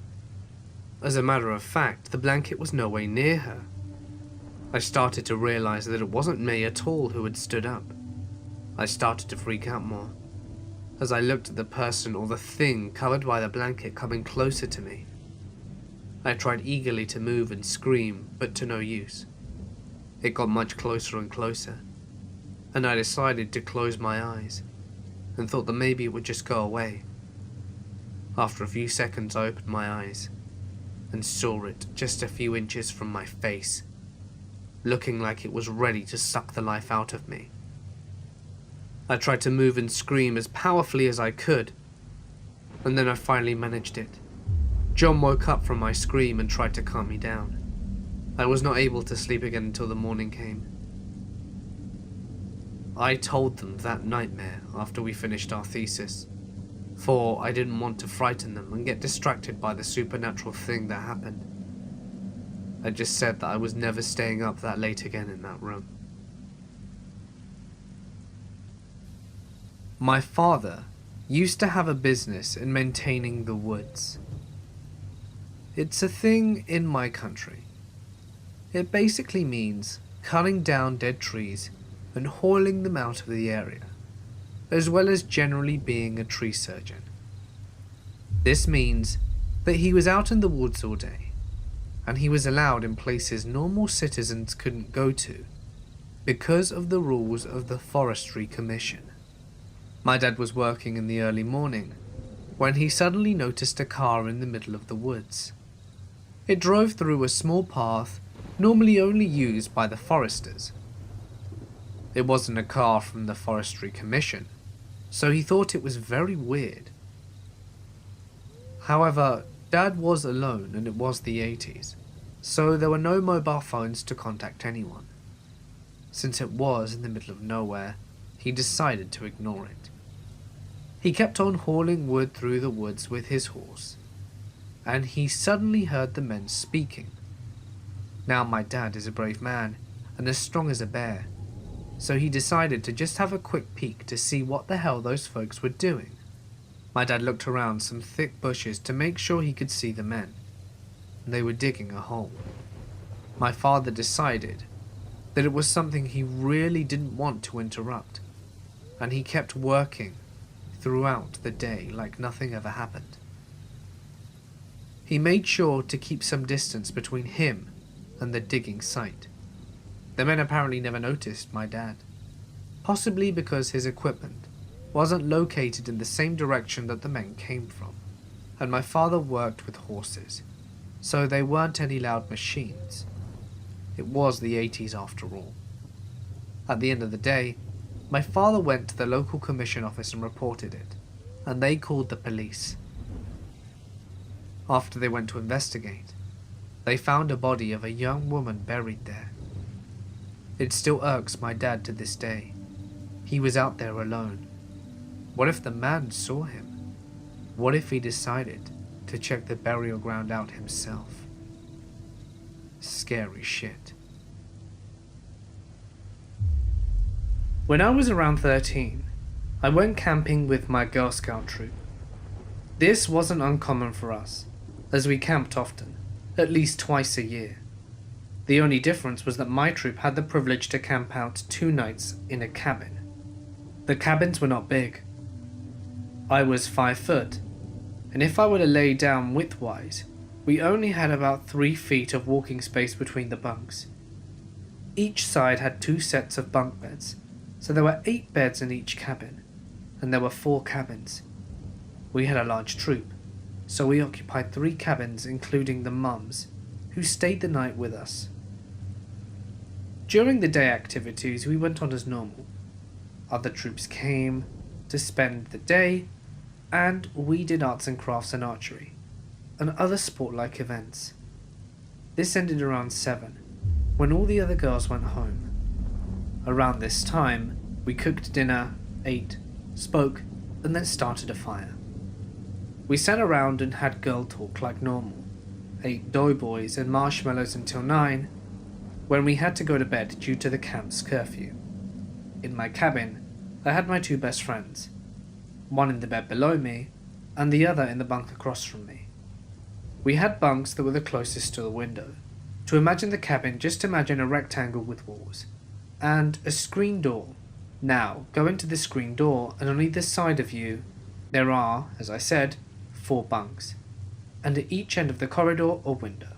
As a matter of fact, the blanket was no way near her. I started to realize that it wasn't May at all who had stood up. I started to freak out more, as I looked at the person or the thing covered by the blanket coming closer to me. I tried eagerly to move and scream, but to no use. It got much closer and closer, and I decided to close my eyes, and thought that maybe it would just go away. After a few seconds, I opened my eyes, and saw it just a few inches from my face, looking like it was ready to suck the life out of me. I tried to move and scream as powerfully as I could, and then I finally managed it. John woke up from my scream and tried to calm me down. I was not able to sleep again until the morning came. I told them that nightmare after we finished our thesis, for I didn't want to frighten them and get distracted by the supernatural thing that happened. I just said that I was never staying up that late again in that room. My father used to have a business in maintaining the woods. It's a thing in my country. It basically means cutting down dead trees and hauling them out of the area, as well as generally being a tree surgeon. This means that he was out in the woods all day, and he was allowed in places normal citizens couldn't go to because of the rules of the Forestry Commission. My dad was working in the early morning when he suddenly noticed a car in the middle of the woods. It drove through a small path normally only used by the foresters. It wasn't a car from the Forestry Commission, so he thought it was very weird. However, Dad was alone and it was the 80s, so there were no mobile phones to contact anyone. Since it was in the middle of nowhere, he decided to ignore it. He kept on hauling wood through the woods with his horse, and he suddenly heard the men speaking. Now my dad is a brave man and as strong as a bear, so he decided to just have a quick peek to see what the hell those folks were doing. My dad looked around some thick bushes to make sure he could see the men. They were digging a hole. My father decided that it was something he really didn't want to interrupt, and he kept working throughout the day like nothing ever happened. He made sure to keep some distance between him and the digging site. The men apparently never noticed my dad, possibly because his equipment wasn't located in the same direction that the men came from, and my father worked with horses, so they weren't any loud machines. It was the 80s after all. At the end of the day, my father went to the local commission office and reported it, and they called the police. After they went to investigate, they found a body of a young woman buried there. It still irks my dad to this day. He was out there alone. What if the man saw him? What if he decided to check the burial ground out himself? Scary shit. When I was around 13, I went camping with my Girl Scout troop. This wasn't uncommon for us, as we camped often, at least twice a year. The only difference was that my troop had the privilege to camp out 2 nights in a cabin. The cabins were not big. I was 5 foot, and if I were to lay down widthwise, we only had about 3 feet of walking space between the bunks. Each side had 2 sets of bunk beds, so there were 8 beds in each cabin, and there were 4 cabins. We had a large troop, so we occupied 3 cabins including the mums, who stayed the night with us. During the day activities we went on as normal. Other troops came to spend the day, and we did arts and crafts and archery, and other sport-like events. This ended around 7, when all the other girls went home. Around this time, we cooked dinner, ate, spoke, and then started a fire. We sat around and had girl talk like normal, ate doughboys and marshmallows until 9, when we had to go to bed due to the camp's curfew. In my cabin, I had my 2 best friends, one in the bed below me, and the other in the bunk across from me. We had bunks that were the closest to the window. To imagine the cabin, just imagine a rectangle with walls, and a screen door. Now, go into the screen door, and on either side of you, there are, as I said, 4 bunks, and at each end of the corridor or window.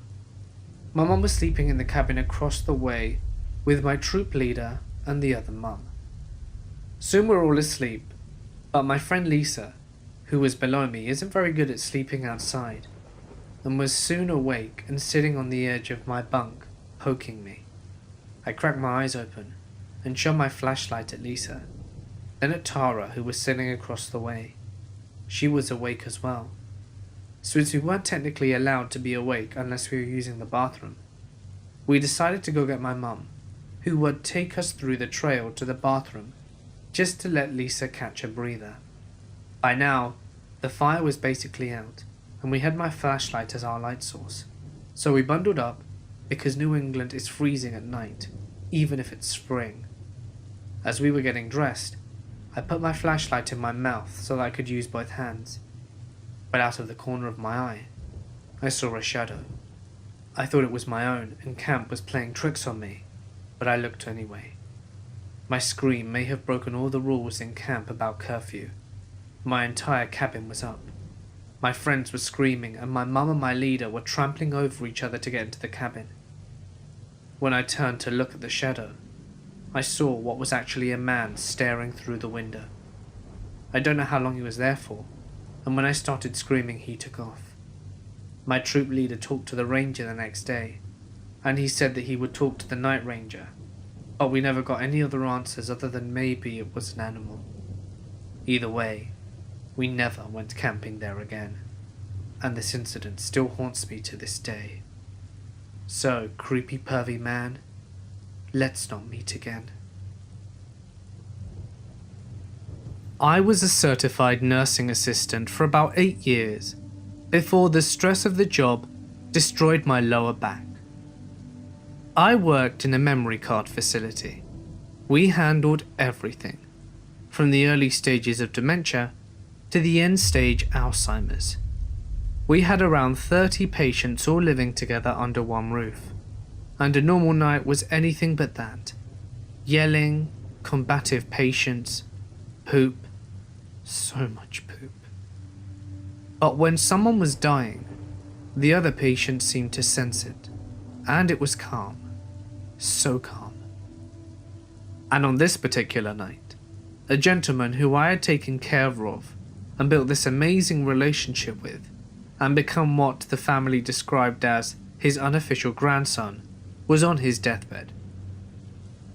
My mum was sleeping in the cabin across the way with my troop leader and the other mum. Soon we're all asleep, but my friend Lisa, who was below me, isn't very good at sleeping outside, and was soon awake and sitting on the edge of my bunk, poking me. I cracked my eyes open and shone my flashlight at Lisa, then at Tara, who was sitting across the way. She was awake as well. since we weren't technically allowed to be awake unless we were using the bathroom, we decided to go get my mum, who would take us through the trail to the bathroom just to let Lisa catch a breather. By now, the fire was basically out, and we had my flashlight as our light source, so we bundled up because New England is freezing at night, even if it's spring. As we were getting dressed, I put my flashlight in my mouth so that I could use both hands, but out of the corner of my eye, I saw a shadow. I thought it was my own and Camp was playing tricks on me, but I looked anyway. My scream may have broken all the rules in camp about curfew. My entire cabin was up. My friends were screaming and my mum and my leader were trampling over each other to get into the cabin. When I turned to look at the shadow, I saw what was actually a man staring through the window. I don't know how long he was there for, and when I started screaming he took off. My troop leader talked to the ranger the next day, and he said that he would talk to the night ranger, but we never got any other answers other than maybe it was an animal. Either way, we never went camping there again, and this incident still haunts me to this day. So, creepy pervy man, let's not meet again. I was a certified nursing assistant for about 8 years before the stress of the job destroyed my lower back. I worked in a memory card facility. We handled everything, from the early stages of dementia to the end stage Alzheimer's. We had around 30 patients all living together under one roof, and a normal night was anything but that. Yelling, combative patients, poop, so much poop. But when someone was dying, the other patients seemed to sense it, and it was calm, so calm. And on this particular night, a gentleman who I had taken care of and built this amazing relationship with, and become what the family described as his unofficial grandson, was on his deathbed.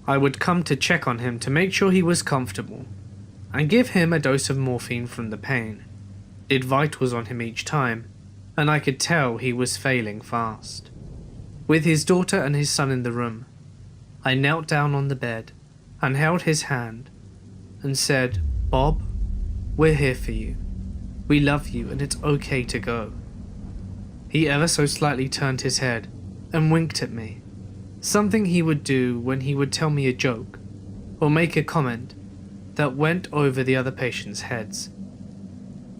I would come to check on him to make sure he was comfortable, and give him a dose of morphine from the pain. Did vitals on him each time, and I could tell he was failing fast. With his daughter and his son in the room, I knelt down on the bed and held his hand and said, "Bob, we're here for you. We love you and it's okay to go." He ever so slightly turned his head and winked at me, something he would do when he would tell me a joke or make a comment that went over the other patients' heads.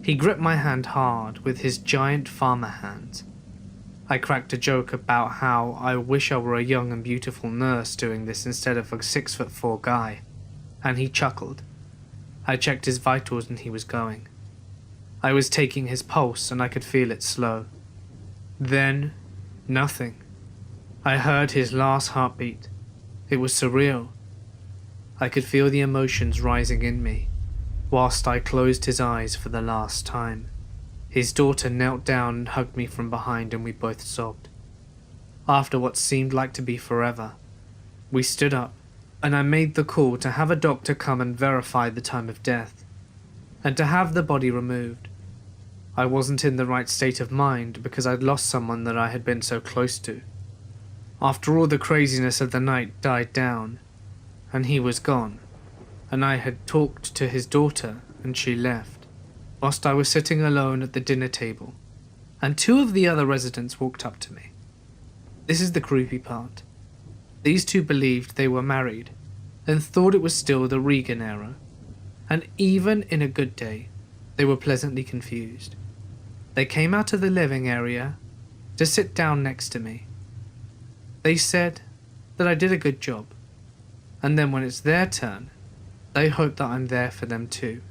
He gripped my hand hard with his giant farmer hands. I cracked a joke about how I wish I were a young and beautiful nurse doing this instead of a 6'4" guy, and he chuckled. I checked his vitals and he was going. I was taking his pulse and I could feel it slow. Then, nothing. I heard his last heartbeat. It was surreal. I could feel the emotions rising in me, whilst I closed his eyes for the last time. His daughter knelt down and hugged me from behind and we both sobbed. After what seemed like to be forever, we stood up and I made the call to have a doctor come and verify the time of death, and to have the body removed. I wasn't in the right state of mind because I'd lost someone that I had been so close to. After all the craziness of the night died down, and he was gone, and I had talked to his daughter and she left, whilst I was sitting alone at the dinner table, and 2 of the other residents walked up to me. This is the creepy part. These 2 believed they were married, and thought it was still the Reagan era, and even in a good day, they were pleasantly confused. They came out of the living area to sit down next to me. They said that I did a good job, and then when it's their turn, they hope that I'm there for them too.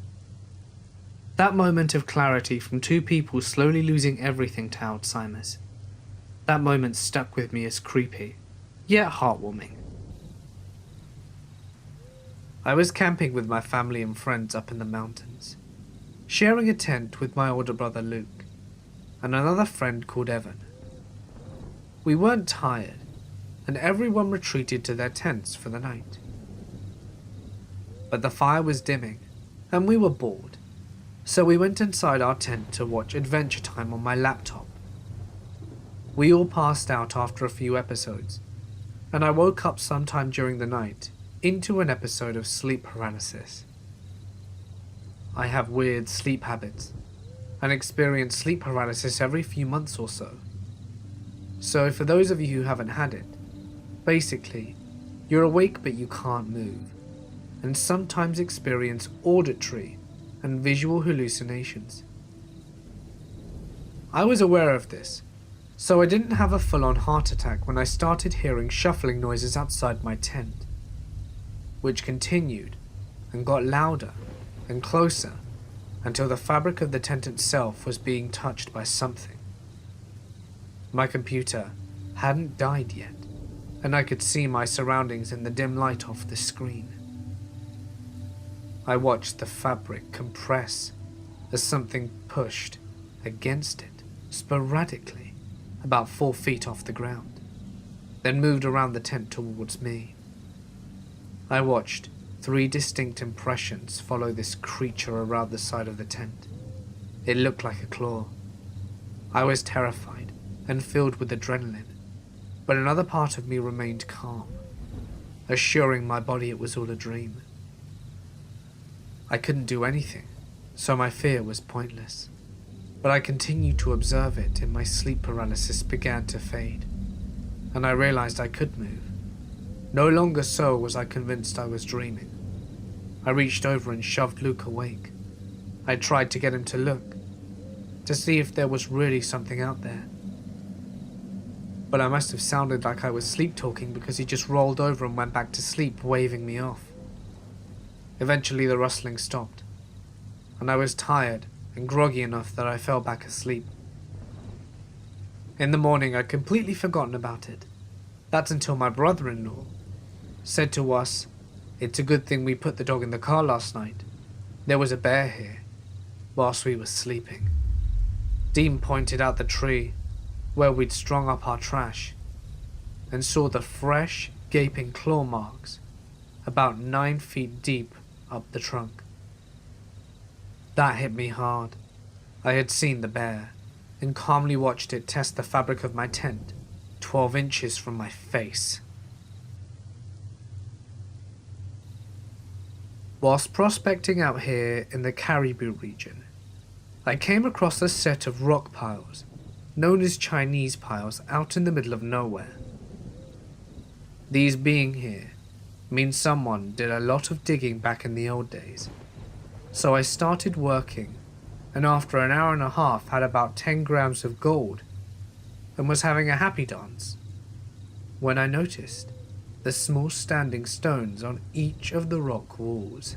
That moment of clarity from 2 people slowly losing everything to Alzheimer's. That moment stuck with me as creepy, yet heartwarming. I was camping with my family and friends up in the mountains, sharing a tent with my older brother Luke, and another friend called Evan. We weren't tired, and everyone retreated to their tents for the night. But the fire was dimming, and we were bored. So we went inside our tent to watch Adventure Time on my laptop. We all passed out after a few episodes, and I woke up sometime during the night into an episode of sleep paralysis. I have weird sleep habits and experience sleep paralysis every few months or so. So for those of you who haven't had it, basically, you're awake but you can't move, and sometimes experience auditory and visual hallucinations. I was aware of this, so I didn't have a full-on heart attack when I started hearing shuffling noises outside my tent, which continued and got louder and closer until the fabric of the tent itself was being touched by something. My computer hadn't died yet, and I could see my surroundings in the dim light off the screen. I watched the fabric compress as something pushed against it sporadically about 4 feet off the ground, then moved around the tent towards me. I watched 3 distinct impressions follow this creature around the side of the tent. It looked like a claw. I was terrified and filled with adrenaline, but another part of me remained calm, assuring my body it was all a dream. I couldn't do anything, so my fear was pointless, but I continued to observe it and my sleep paralysis began to fade, and I realized I could move. No longer so was I convinced I was dreaming. I reached over and shoved Luke awake. I tried to get him to look, to see if there was really something out there. But I must have sounded like I was sleep-talking because he just rolled over and went back to sleep, waving me off. Eventually the rustling stopped, and I was tired and groggy enough that I fell back asleep. In the morning I'd completely forgotten about it. That's until my brother-in-law said to us, "It's a good thing we put the dog in the car last night. There was a bear here," whilst we were sleeping. Dean pointed out the tree where we'd strung up our trash and saw the fresh, gaping claw marks about 9 feet deep up the trunk. That hit me hard. I had seen the bear and calmly watched it test the fabric of my tent 12 inches from my face. Whilst prospecting out here in the Caribou region, I came across a set of rock piles known as Chinese piles out in the middle of nowhere. These being here means someone did a lot of digging back in the old days. So I started working, and after an hour and a half had about 10 grams of gold and was having a happy dance when I noticed the small standing stones on each of the rock walls.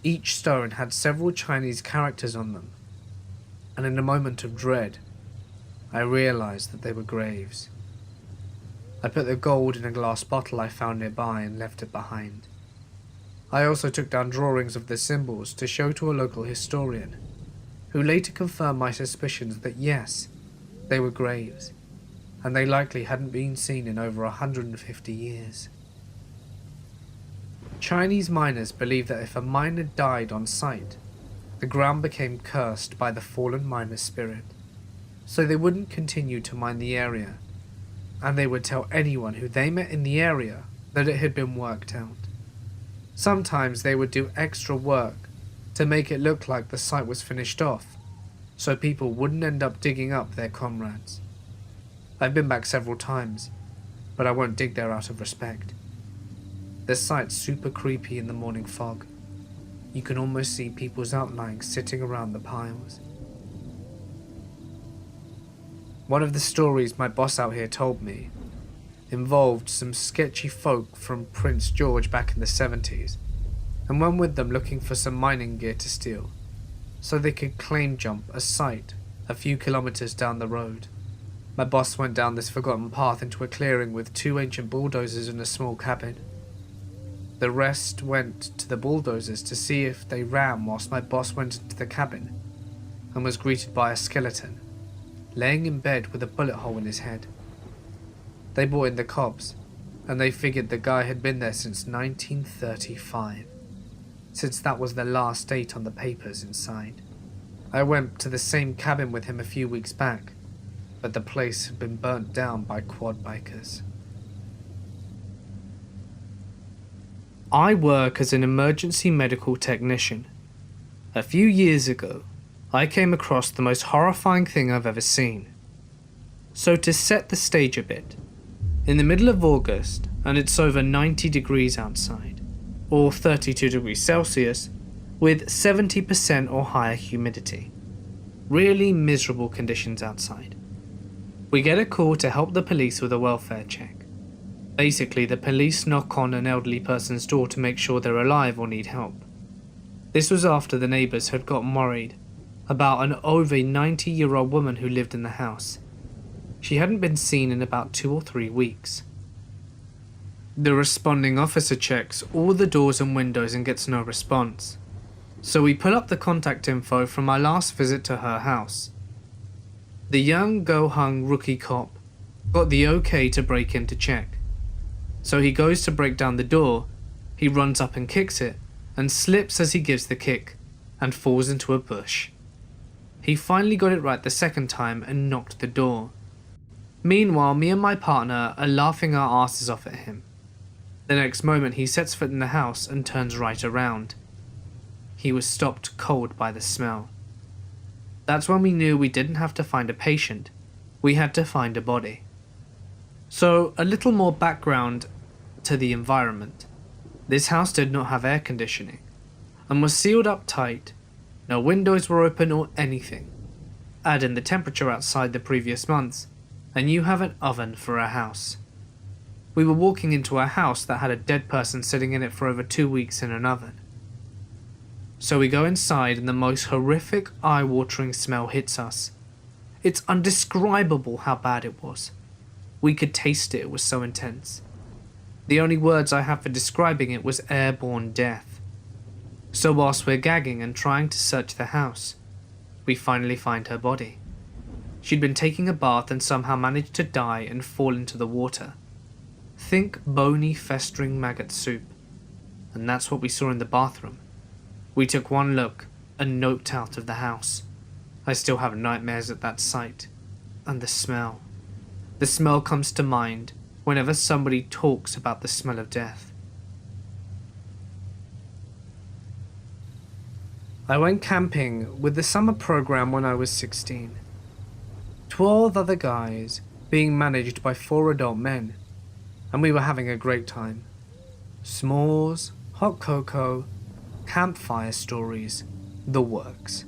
Each stone had several Chinese characters on them, and in a moment of dread, I realized that they were graves. I put the gold in a glass bottle I found nearby and left it behind. I also took down drawings of the symbols to show to a local historian, who later confirmed my suspicions that yes, they were graves, and they likely hadn't been seen in over 150 years. Chinese miners believe that if a miner died on site, the ground became cursed by the fallen miner's spirit, so they wouldn't continue to mine the area, and they would tell anyone who they met in the area that it had been worked out. Sometimes they would do extra work to make it look like the site was finished off, so people wouldn't end up digging up their comrades. I've been back several times, but I won't dig there out of respect. The site's super creepy in the morning fog. You can almost see people's outlines sitting around the piles. One of the stories my boss out here told me involved some sketchy folk from Prince George back in the 70s, and went with them looking for some mining gear to steal, so they could claim jump a site a few kilometers down the road. My boss went down this forgotten path into a clearing with 2 ancient bulldozers and a small cabin. The rest went to the bulldozers to see if they ran whilst my boss went into the cabin and was greeted by a skeleton, laying in bed with a bullet hole in his head. They brought in the cops, and they figured the guy had been there since 1935. since that was the last date on the papers inside. I went to the same cabin with him a few weeks back, but the place had been burnt down by quad bikers. I work as an emergency medical technician. A few years ago, I came across the most horrifying thing I've ever seen. So to set the stage a bit, in the middle of August, and it's over 90 degrees outside, or 32 degrees Celsius, with 70% or higher humidity. Really miserable conditions outside. We get a call to help the police with a welfare check. Basically, the police knock on an elderly person's door to make sure they're alive or need help. This was after the neighbours had gotten worried about an over 90-year-old woman who lived in the house. She hadn't been seen in about 2 or 3 weeks. The responding officer checks all the doors and windows and gets no response. So we pull up the contact info from my last visit to her house. The young go-hung rookie cop got the okay to break in to check. So he goes to break down the door, he runs up and kicks it, and slips as he gives the kick, and falls into a bush. He finally got it right the second time and knocked the door. Meanwhile, me and my partner are laughing our asses off at him. The next moment he sets foot in the house and turns right around. He was stopped cold by the smell. That's when we knew we didn't have to find a patient, we had to find a body. So, a little more background to the environment. This house did not have air conditioning, and was sealed up tight. No windows were open or anything. Add in the temperature outside the previous months, and you have an oven for a house. We were walking into a house that had a dead person sitting in it for over 2 weeks in an oven. So we go inside and the most horrific, eye-watering smell hits us. It's undescribable how bad it was. We could taste it, it was so intense. The only words I have for describing it was airborne death. So whilst we're gagging and trying to search the house, we finally find her body. She'd been taking a bath and somehow managed to die and fall into the water. Think bony, festering maggot soup. And that's what we saw in the bathroom. We took one look and noped out of the house. I still have nightmares at that sight. And the smell. The smell comes to mind whenever somebody talks about the smell of death. I went camping with the summer program when I was 16. 12 other guys being managed by 4 adult men, and we were having a great time. S'mores, hot cocoa, campfire stories, the works.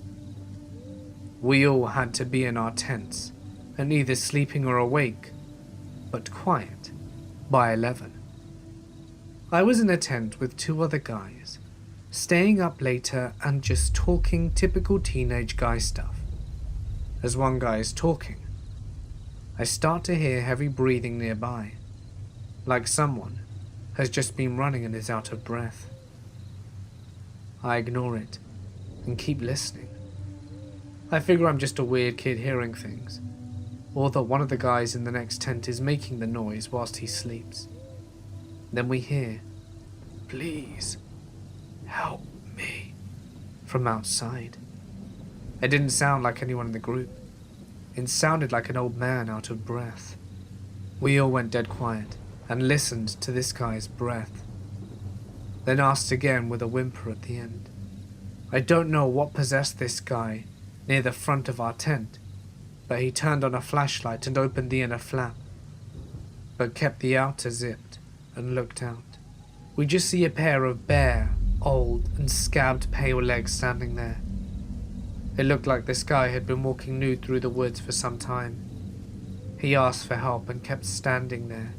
We all had to be in our tents, and either sleeping or awake, but quiet, by 11. I was in a tent with 2 other guys, staying up later and just talking typical teenage guy stuff. As one guy is talking, I start to hear heavy breathing nearby, like someone has just been running and is out of breath. I ignore it and keep listening. I figure I'm just a weird kid hearing things, or that one of the guys in the next tent is making the noise whilst he sleeps. Then we hear, "Please, help me," from outside. It didn't sound like anyone in the group. It sounded like an old man out of breath. We all went dead quiet and listened to this guy's breath, then asked again with a whimper at the end. I don't know what possessed this guy near the front of our tent, but he turned on a flashlight and opened the inner flap, but kept the outer zipped and looked out. We just see a pair of bare, old, and scabbed pale legs standing there. It looked like this guy had been walking nude through the woods for some time. He asked for help and kept standing there.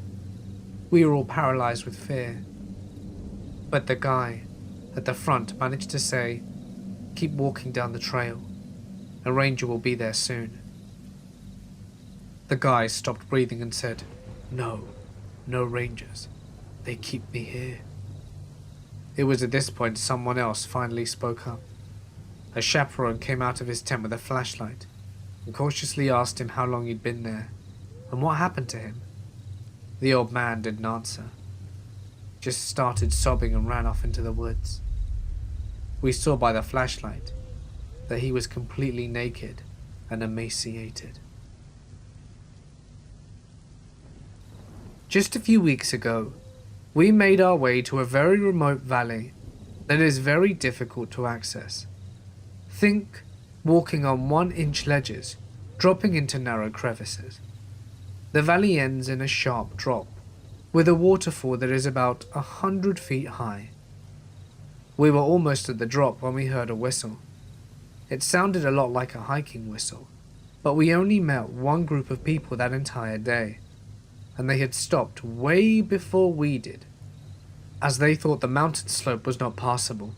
We were all paralyzed with fear. But the guy at the front managed to say, "Keep walking down the trail. A ranger will be there soon." The guy stopped breathing and said, "No rangers. They keep me here." It was at this point someone else finally spoke up. A chaperone came out of his tent with a flashlight and cautiously asked him how long he'd been there and what happened to him. The old man didn't answer, just started sobbing and ran off into the woods. We saw by the flashlight that he was completely naked and emaciated. Just a few weeks ago, we made our way to a very remote valley that is very difficult to access. Think walking on 1-inch ledges, dropping into narrow crevices. The valley ends in a sharp drop, with a waterfall that is about 100 feet high. We were almost at the drop when we heard a whistle. It sounded a lot like a hiking whistle, but we only met one group of people that entire day, and they had stopped way before we did, as they thought the mountain slope was not passable.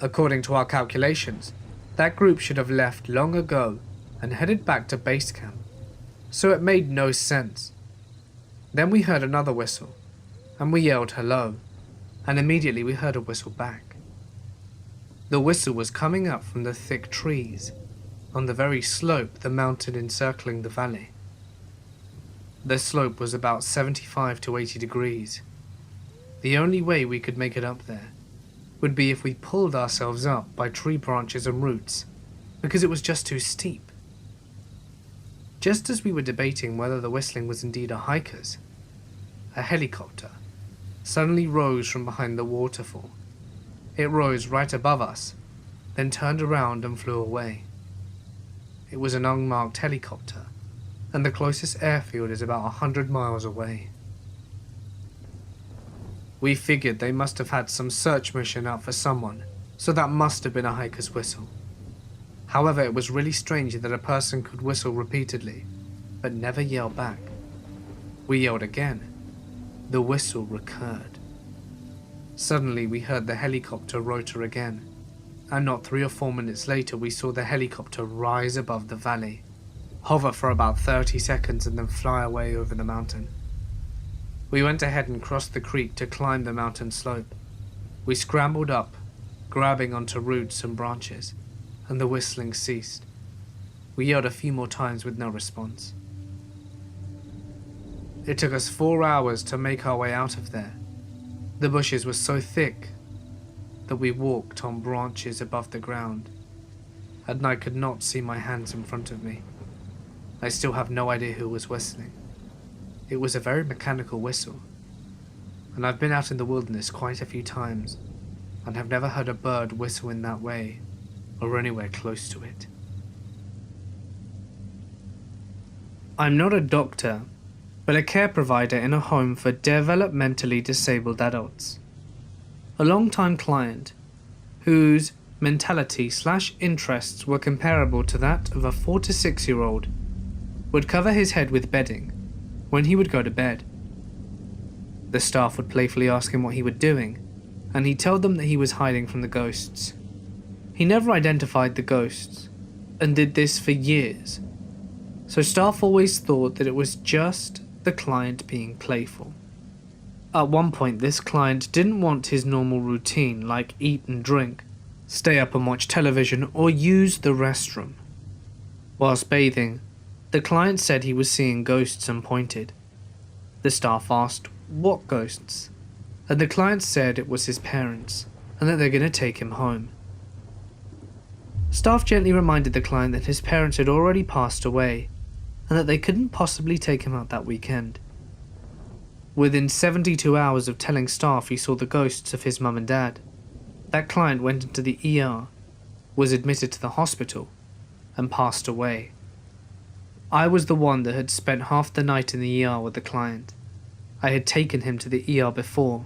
According to our calculations, that group should have left long ago and headed back to base camp, so it made no sense. Then we heard another whistle, and we yelled hello, and immediately we heard a whistle back. The whistle was coming up from the thick trees on the very slope the mountain encircling the valley. The slope was about 75 to 80 degrees. The only way we could make it up there would be if we pulled ourselves up by tree branches and roots, because it was just too steep. Just as we were debating whether the whistling was indeed a hiker's, a helicopter suddenly rose from behind the waterfall. It rose right above us, then turned around and flew away. It was an unmarked helicopter, and the closest airfield is about 100 miles away. We figured they must have had some search mission out for someone, so that must have been a hiker's whistle. However, it was really strange that a person could whistle repeatedly, but never yell back. We yelled again. The whistle recurred. Suddenly we heard the helicopter rotor again, and not 3 or 4 minutes later we saw the helicopter rise above the valley, hover for about 30 seconds and then fly away over the mountain. We went ahead and crossed the creek to climb the mountain slope. We scrambled up, grabbing onto roots and branches, and the whistling ceased. We yelled a few more times with no response. It took us 4 hours to make our way out of there. The bushes were so thick that we walked on branches above the ground, and I could not see my hands in front of me. I still have no idea who was whistling. It was a very mechanical whistle, and I've been out in the wilderness quite a few times, and have never heard a bird whistle in that way, or anywhere close to it. I'm not a doctor, but a care provider in a home for developmentally disabled adults. A long-time client, whose mentality/interests were comparable to that of a 4 to 6-year-old, would cover his head with bedding when he would go to bed. The staff would playfully ask him what he was doing, and he told them that he was hiding from the ghosts. He never identified the ghosts, and did this for years, so staff always thought that it was just the client being playful. At one point, this client didn't want his normal routine like eat and drink, stay up and watch television, or use the restroom. Whilst bathing, the client said he was seeing ghosts and pointed. The staff asked, what ghosts? And the client said it was his parents, and that they're going to take him home. Staff gently reminded the client that his parents had already passed away, and that they couldn't possibly take him out that weekend. Within 72 hours of telling staff he saw the ghosts of his mum and dad, that client went into the ER, was admitted to the hospital, and passed away. I was the one that had spent half the night in the ER with the client. I had taken him to the ER before,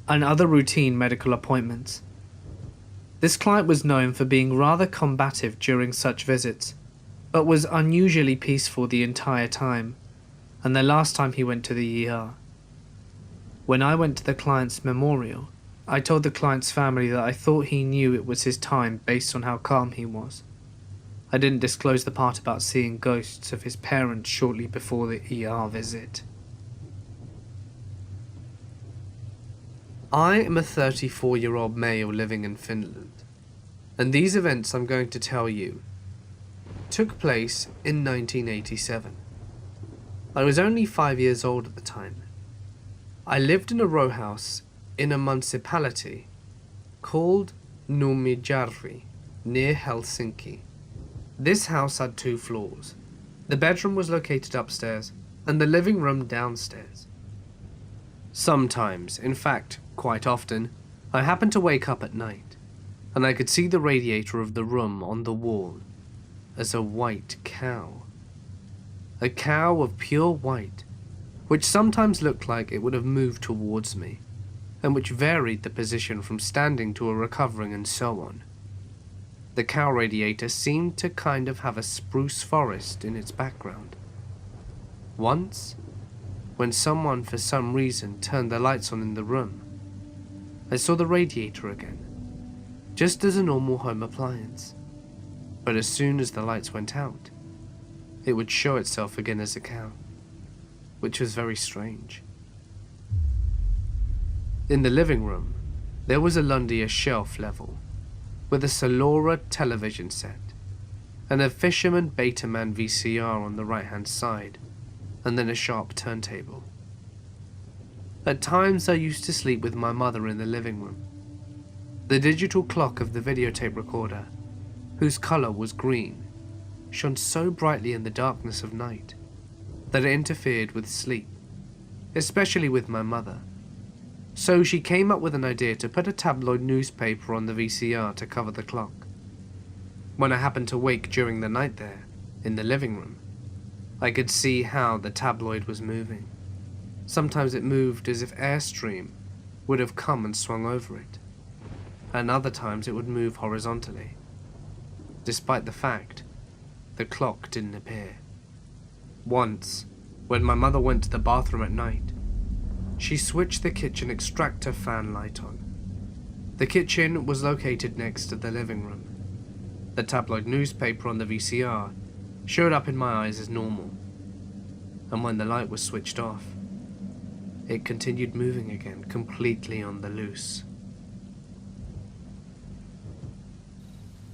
and other routine medical appointments. This client was known for being rather combative during such visits, but was unusually peaceful the entire time, and the last time he went to the ER. When I went to the client's memorial, I told the client's family that I thought he knew it was his time based on how calm he was. I didn't disclose the part about seeing ghosts of his parents shortly before the ER visit. I am a 34-year-old male living in Finland, and these events I'm going to tell you took place in 1987. I was only 5 years old at the time. I lived in a row house in a municipality called Nurmijärvi, near Helsinki. This house had 2 floors. The bedroom was located upstairs, and the living room downstairs. Sometimes, in fact, quite often, I happened to wake up at night, and I could see the radiator of the room on the wall as a white cow. A cow of pure white, which sometimes looked like it would have moved towards me, and which varied the position from standing to a recovering and so on. The cow radiator seemed to kind of have a spruce forest in its background. Once, when someone for some reason turned the lights on in the room, I saw the radiator again, just as a normal home appliance. But as soon as the lights went out, it would show itself again as a cow, which was very strange. In the living room, there was a Lundia shelf level, with a Salora television set, and a Fisherman Betaman VCR on the right-hand side, and then a Sharp turntable. At times I used to sleep with my mother in the living room. The digital clock of the videotape recorder, whose colour was green, shone so brightly in the darkness of night that it interfered with sleep, especially with my mother. So she came up with an idea to put a tabloid newspaper on the VCR to cover the clock. When I happened to wake during the night there, in the living room, I could see how the tabloid was moving. Sometimes it moved as if airstream would have come and swung over it, and other times it would move horizontally. Despite the fact, the clock didn't appear. Once, when my mother went to the bathroom at night, she switched the kitchen extractor fan light on. The kitchen was located next to the living room. The tabloid newspaper on the VCR showed up in my eyes as normal, and when the light was switched off, it continued moving again, completely on the loose.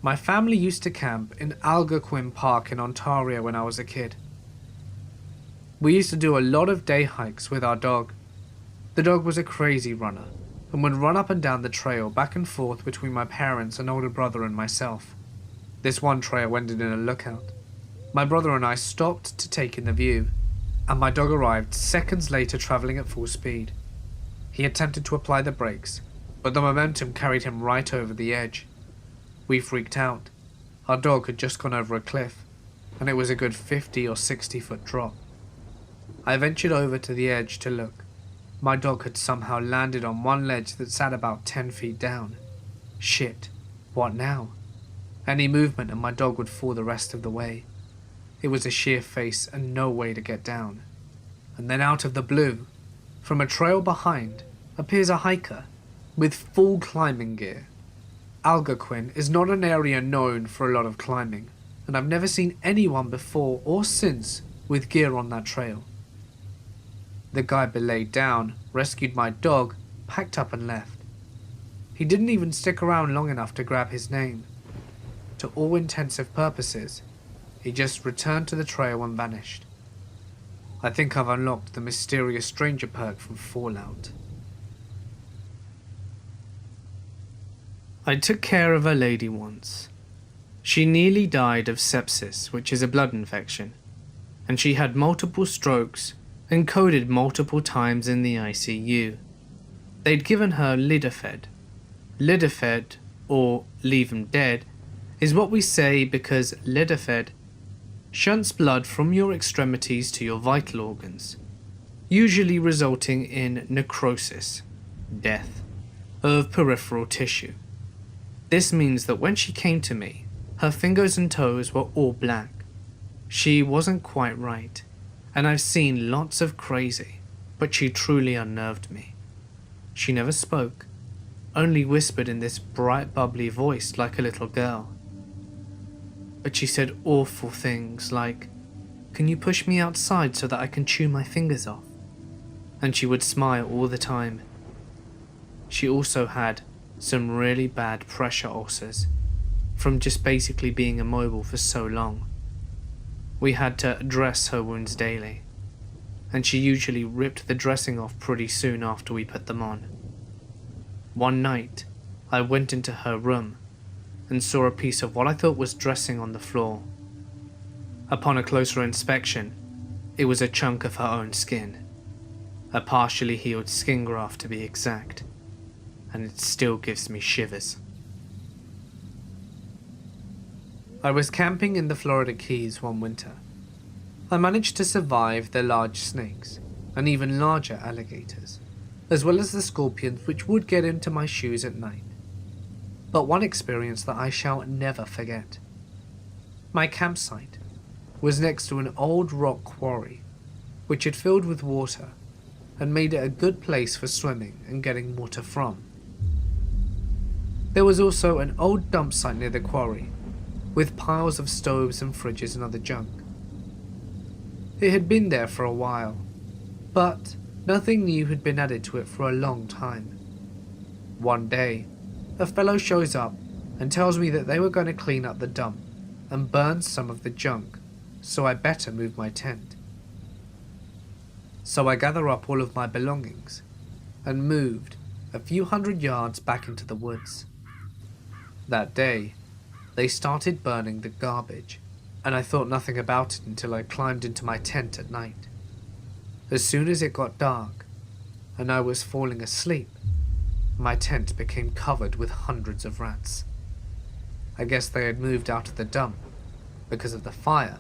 My family used to camp in Algonquin Park in Ontario when I was a kid. We used to do a lot of day hikes with our dog. The dog was a crazy runner and would run up and down the trail back and forth between my parents, an older brother, and myself. This one trail ended in a lookout. My brother and I stopped to take in the view, and my dog arrived seconds later travelling at full speed. He attempted to apply the brakes, but the momentum carried him right over the edge. We freaked out. Our dog had just gone over a cliff, and it was a good 50 or 60 foot drop. I ventured over to the edge to look. My dog had somehow landed on one ledge that sat about 10 feet down. Shit, what now? Any movement and my dog would fall the rest of the way. It was a sheer face and no way to get down. And then out of the blue, from a trail behind, appears a hiker with full climbing gear. Algonquin is not an area known for a lot of climbing, and I've never seen anyone before or since with gear on that trail. The guy belayed down, rescued my dog, packed up and left. He didn't even stick around long enough to grab his name. To all intensive purposes, he just returned to the trail and vanished. I think I've unlocked the mysterious stranger perk from Fallout. I took care of a lady once. She nearly died of sepsis, which is a blood infection, and she had multiple strokes and coded multiple times in the ICU. They'd given her Lidafed. Lidafed, or leave 'em dead, is what we say because Lidafed shunts blood from your extremities to your vital organs, usually resulting in necrosis, death, of peripheral tissue. This means that when she came to me, her fingers and toes were all black. She wasn't quite right, and I've seen lots of crazy, but she truly unnerved me. She never spoke, only whispered in this bright bubbly voice like a little girl. But she said awful things like, "Can you push me outside so that I can chew my fingers off?" And she would smile all the time. She also had some really bad pressure ulcers from just basically being immobile for so long. We had to dress her wounds daily, and she usually ripped the dressing off pretty soon after we put them on. One night, I went into her room and saw a piece of what I thought was dressing on the floor. Upon a closer inspection, it was a chunk of her own skin, a partially healed skin graft to be exact, and it still gives me shivers. I was camping in the Florida Keys one winter. I managed to survive the large snakes and even larger alligators, as well as the scorpions which would get into my shoes at night. But one experience that I shall never forget. My campsite was next to an old rock quarry which had filled with water and made it a good place for swimming and getting water from. There was also an old dump site near the quarry with piles of stoves and fridges and other junk. It had been there for a while, but nothing new had been added to it for a long time. One day, a fellow shows up and tells me that they were going to clean up the dump and burn some of the junk, so I better move my tent. So I gather up all of my belongings and moved a few hundred yards back into the woods. That day, they started burning the garbage, and I thought nothing about it until I climbed into my tent at night. As soon as it got dark, and I was falling asleep, my tent became covered with hundreds of rats. I guess they had moved out of the dump because of the fire,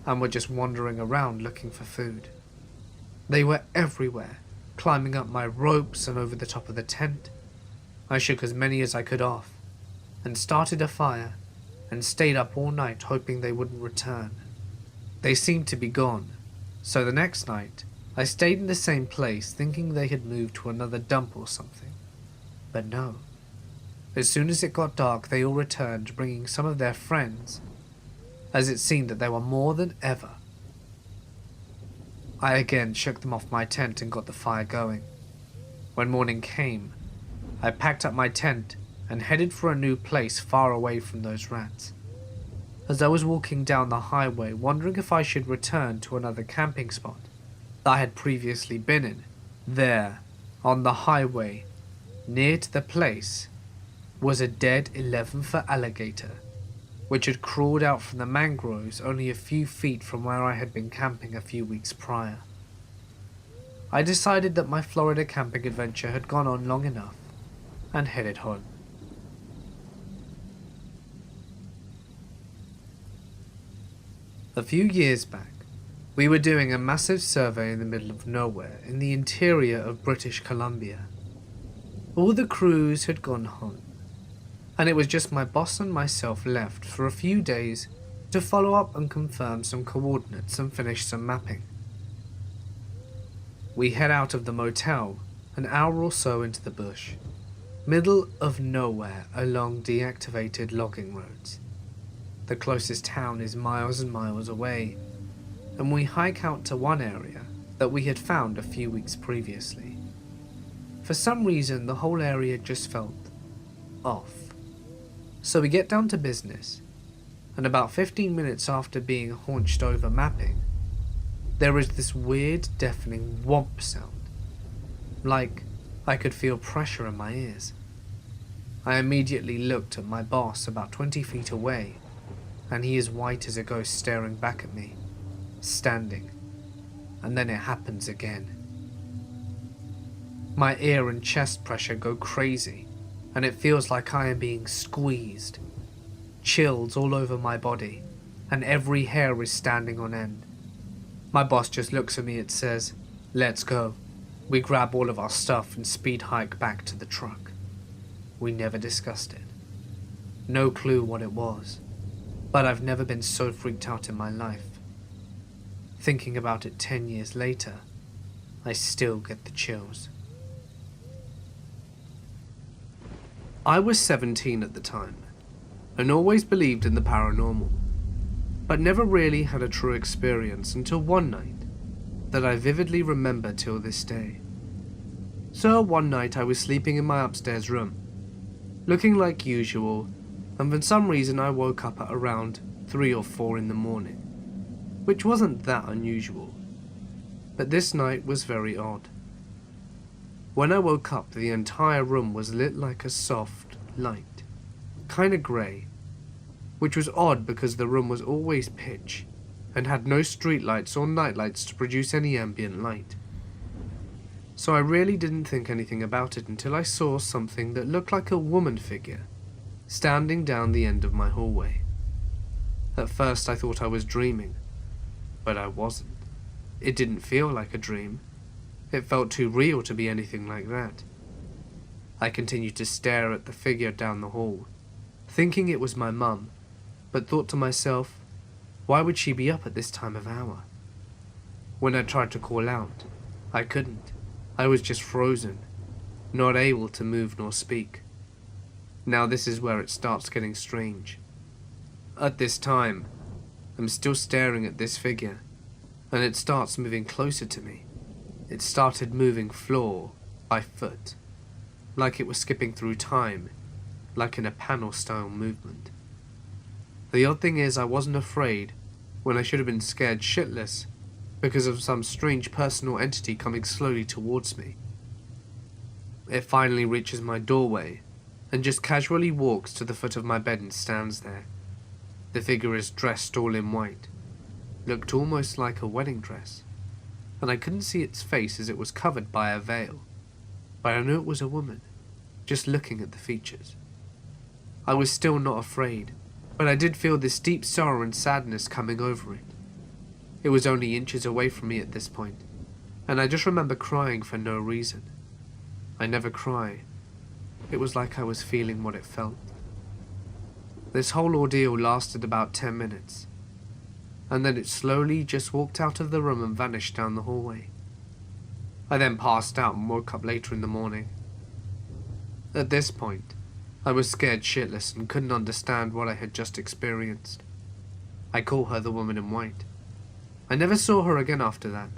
and were just wandering around looking for food. They were everywhere, climbing up my ropes and over the top of the tent. I shook as many as I could off, and started a fire, and stayed up all night hoping they wouldn't return. They seemed to be gone, so the next night I stayed in the same place thinking they had moved to another dump or something. But no. As soon as it got dark, they all returned, bringing some of their friends, as it seemed that they were more than ever. I again shook them off my tent and got the fire going. When morning came, I packed up my tent and headed for a new place far away from those rats. As I was walking down the highway, wondering if I should return to another camping spot that I had previously been in, there, on the highway, near to the place, was a dead 11-foot alligator, which had crawled out from the mangroves only a few feet from where I had been camping a few weeks prior. I decided that my Florida camping adventure had gone on long enough, and headed home. A few years back, we were doing a massive survey in the middle of nowhere in the interior of British Columbia. All the crews had gone home, and it was just my boss and myself left for a few days to follow up and confirm some coordinates and finish some mapping. We head out of the motel an hour or so into the bush, middle of nowhere along deactivated logging roads. The closest town is miles and miles away, and we hike out to one area that we had found a few weeks previously. For some reason, the whole area just felt off. So we get down to business, and about 15 minutes after being haunched over mapping, there is this weird deafening whomp sound, like I could feel pressure in my ears. I immediately looked at my boss about 20 feet away, and he is white as a ghost staring back at me, standing, and then it happens again. My ear and chest pressure go crazy, and it feels like I am being squeezed. Chills all over my body, and every hair is standing on end. My boss just looks at me and says, "Let's go." We grab all of our stuff and speed hike back to the truck. We never discussed it. No clue what it was, but I've never been so freaked out in my life. Thinking about it 10 years later, I still get the chills. I was 17 at the time, and always believed in the paranormal, but never really had a true experience until one night that I vividly remember till this day. So one night I was sleeping in my upstairs room, looking like usual, and for some reason I woke up at around 3 or 4 in the morning, which wasn't that unusual, but this night was very odd. When I woke up, the entire room was lit like a soft light, kinda grey, which was odd because the room was always pitch and had no streetlights or nightlights to produce any ambient light. So I really didn't think anything about it until I saw something that looked like a woman figure standing down the end of my hallway. At first I thought I was dreaming, but I wasn't. It didn't feel like a dream. It felt too real to be anything like that. I continued to stare at the figure down the hall, thinking it was my mum, but thought to myself, why would she be up at this time of hour? When I tried to call out, I couldn't. I was just frozen, not able to move nor speak. Now this is where it starts getting strange. At this time, I'm still staring at this figure, and it starts moving closer to me. It started moving floor by foot, like it was skipping through time, like in a panel-style movement. The odd thing is I wasn't afraid when I should have been scared shitless because of some strange personal entity coming slowly towards me. It finally reaches my doorway and just casually walks to the foot of my bed and stands there. The figure is dressed all in white, looked almost like a wedding dress, and I couldn't see its face as it was covered by a veil, but I knew it was a woman, just looking at the features. I was still not afraid, but I did feel this deep sorrow and sadness coming over it. It was only inches away from me at this point, and I just remember crying for no reason. I never cry. It was like I was feeling what it felt. This whole ordeal lasted about 10 minutes, and then it slowly just walked out of the room and vanished down the hallway. I then passed out and woke up later in the morning. At this point, I was scared shitless and couldn't understand what I had just experienced. I call her the woman in white. I never saw her again after that,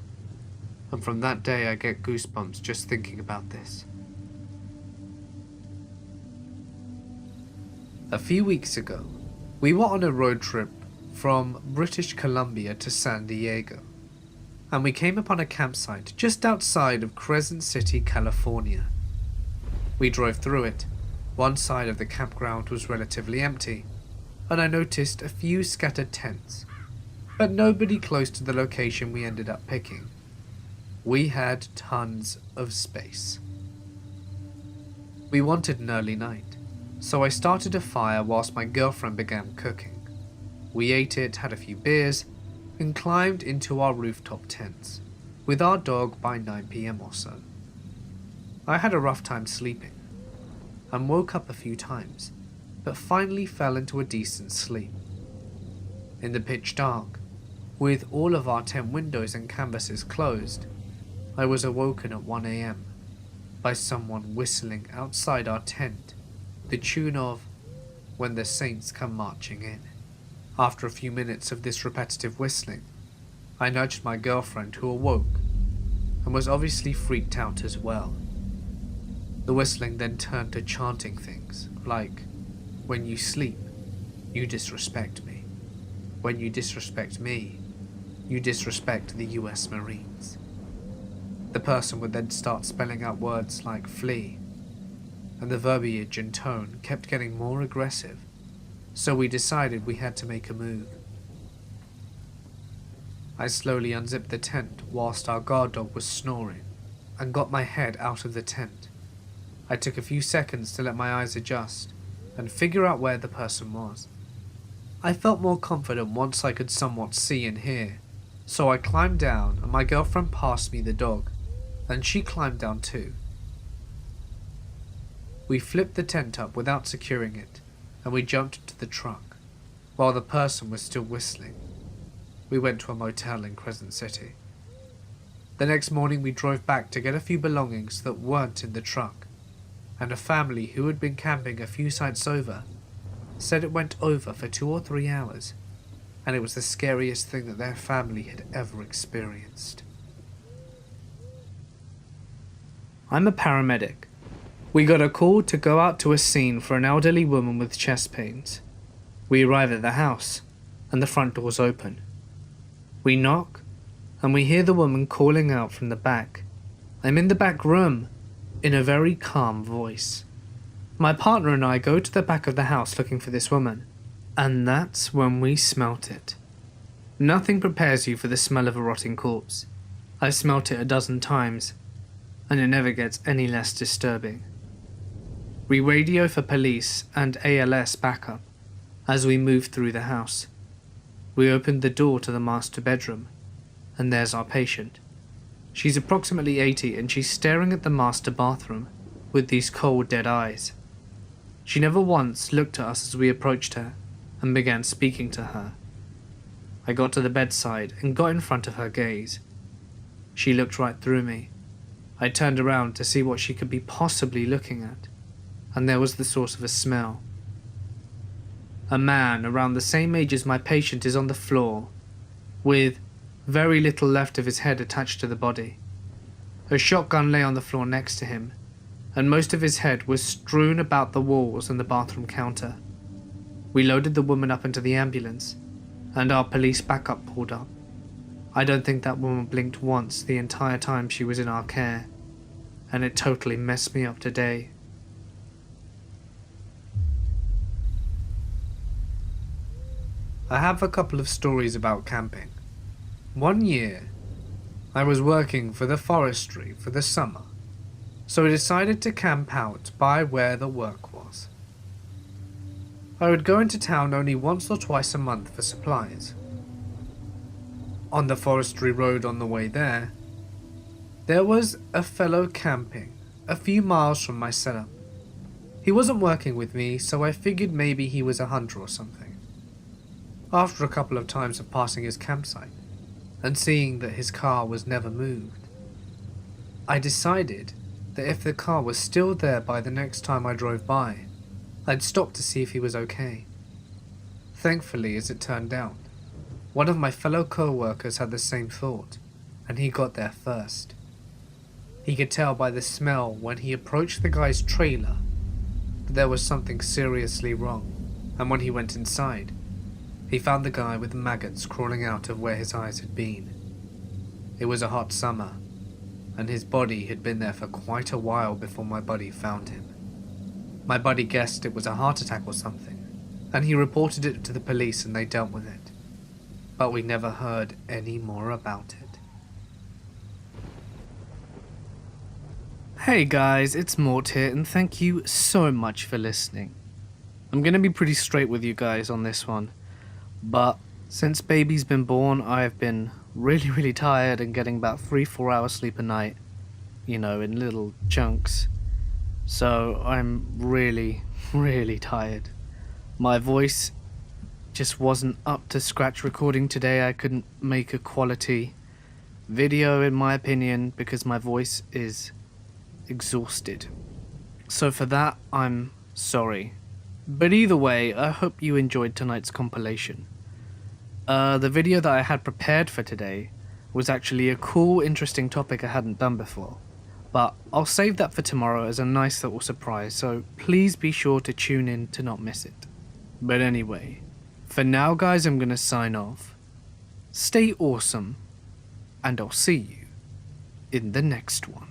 and from that day I get goosebumps just thinking about this. A few weeks ago, we were on a road trip from British Columbia to San Diego, and we came upon a campsite just outside of Crescent City, California. We drove through it. One side of the campground was relatively empty, and I noticed a few scattered tents, but nobody close to the location we ended up picking. We had tons of space. We wanted an early night, so I started a fire whilst my girlfriend began cooking. We ate it, had a few beers, and climbed into our rooftop tents, with our dog by 9 PM or so. I had a rough time sleeping, and woke up a few times, but finally fell into a decent sleep. In the pitch dark, with all of our tent windows and canvases closed, I was awoken at 1 AM by someone whistling outside our tent the tune of When the Saints Come Marching In. After a few minutes of this repetitive whistling, I nudged my girlfriend, who awoke and was obviously freaked out as well. The whistling then turned to chanting things like, when you sleep, you disrespect me. When you disrespect me, you disrespect the US Marines. The person would then start spelling out words like flee, and the verbiage and tone kept getting more aggressive, so we decided we had to make a move. I slowly unzipped the tent whilst our guard dog was snoring, and got my head out of the tent. I took a few seconds to let my eyes adjust and figure out where the person was. I felt more confident once I could somewhat see and hear, so I climbed down and my girlfriend passed me the dog, and she climbed down too. We flipped the tent up without securing it, and we jumped into the truck, while the person was still whistling. We went to a motel in Crescent City. The next morning we drove back to get a few belongings that weren't in the truck, and a family who had been camping a few sites over said it went over for 2 or 3 hours, and it was the scariest thing that their family had ever experienced. I'm a paramedic. We got a call to go out to a scene for an elderly woman with chest pains. We arrive at the house, and the front door's open. We knock, and we hear the woman calling out from the back, "I'm in the back room," in a very calm voice. My partner and I go to the back of the house looking for this woman, and that's when we smelt it. Nothing prepares you for the smell of a rotting corpse. I've smelt it a dozen times, and it never gets any less disturbing. We radio for police and ALS backup as we move through the house. We opened the door to the master bedroom, and there's our patient. She's approximately 80 and she's staring at the master bathroom with these cold dead eyes. She never once looked at us as we approached her and began speaking to her. I got to the bedside and got in front of her gaze. She looked right through me. I turned around to see what she could be possibly looking at, and there was the source of a smell. A man around the same age as my patient is on the floor, with very little left of his head attached to the body. A shotgun lay on the floor next to him, and most of his head was strewn about the walls and the bathroom counter. We loaded the woman up into the ambulance, and our police backup pulled up. I don't think that woman blinked once the entire time she was in our care, and it totally messed me up today. I have a couple of stories about camping. One year, I was working for the forestry for the summer, so I decided to camp out by where the work was. I would go into town only once or twice a month for supplies. On the forestry road on the way there was a fellow camping a few miles from my setup. He wasn't working with me, so I figured maybe he was a hunter or something. After a couple of times of passing his campsite, and seeing that his car was never moved, I decided that if the car was still there by the next time I drove by, I'd stop to see if he was okay. Thankfully, as it turned out, one of my fellow co-workers had the same thought, and he got there first. He could tell by the smell when he approached the guy's trailer that there was something seriously wrong, and when he went inside, he found the guy with maggots crawling out of where his eyes had been. It was a hot summer, and his body had been there for quite a while before my buddy found him. My buddy guessed it was a heart attack or something, and he reported it to the police and they dealt with it. But we never heard any more about it. Hey guys, it's Mort here, and thank you so much for listening. I'm gonna be pretty straight with you guys on this one. But since baby's been born, I've been really tired and getting about 3-4 hours sleep a night, in little chunks. So I'm really tired. My voice just wasn't up to scratch recording today. I couldn't make a quality video in my opinion because my voice is exhausted. So for that, I'm sorry. But either way, I hope you enjoyed tonight's compilation. The video that I had prepared for today was actually a cool, interesting topic I hadn't done before. But I'll save that for tomorrow as a nice little surprise, so please be sure to tune in to not miss it. But anyway, for now guys, I'm gonna sign off. Stay awesome, and I'll see you in the next one.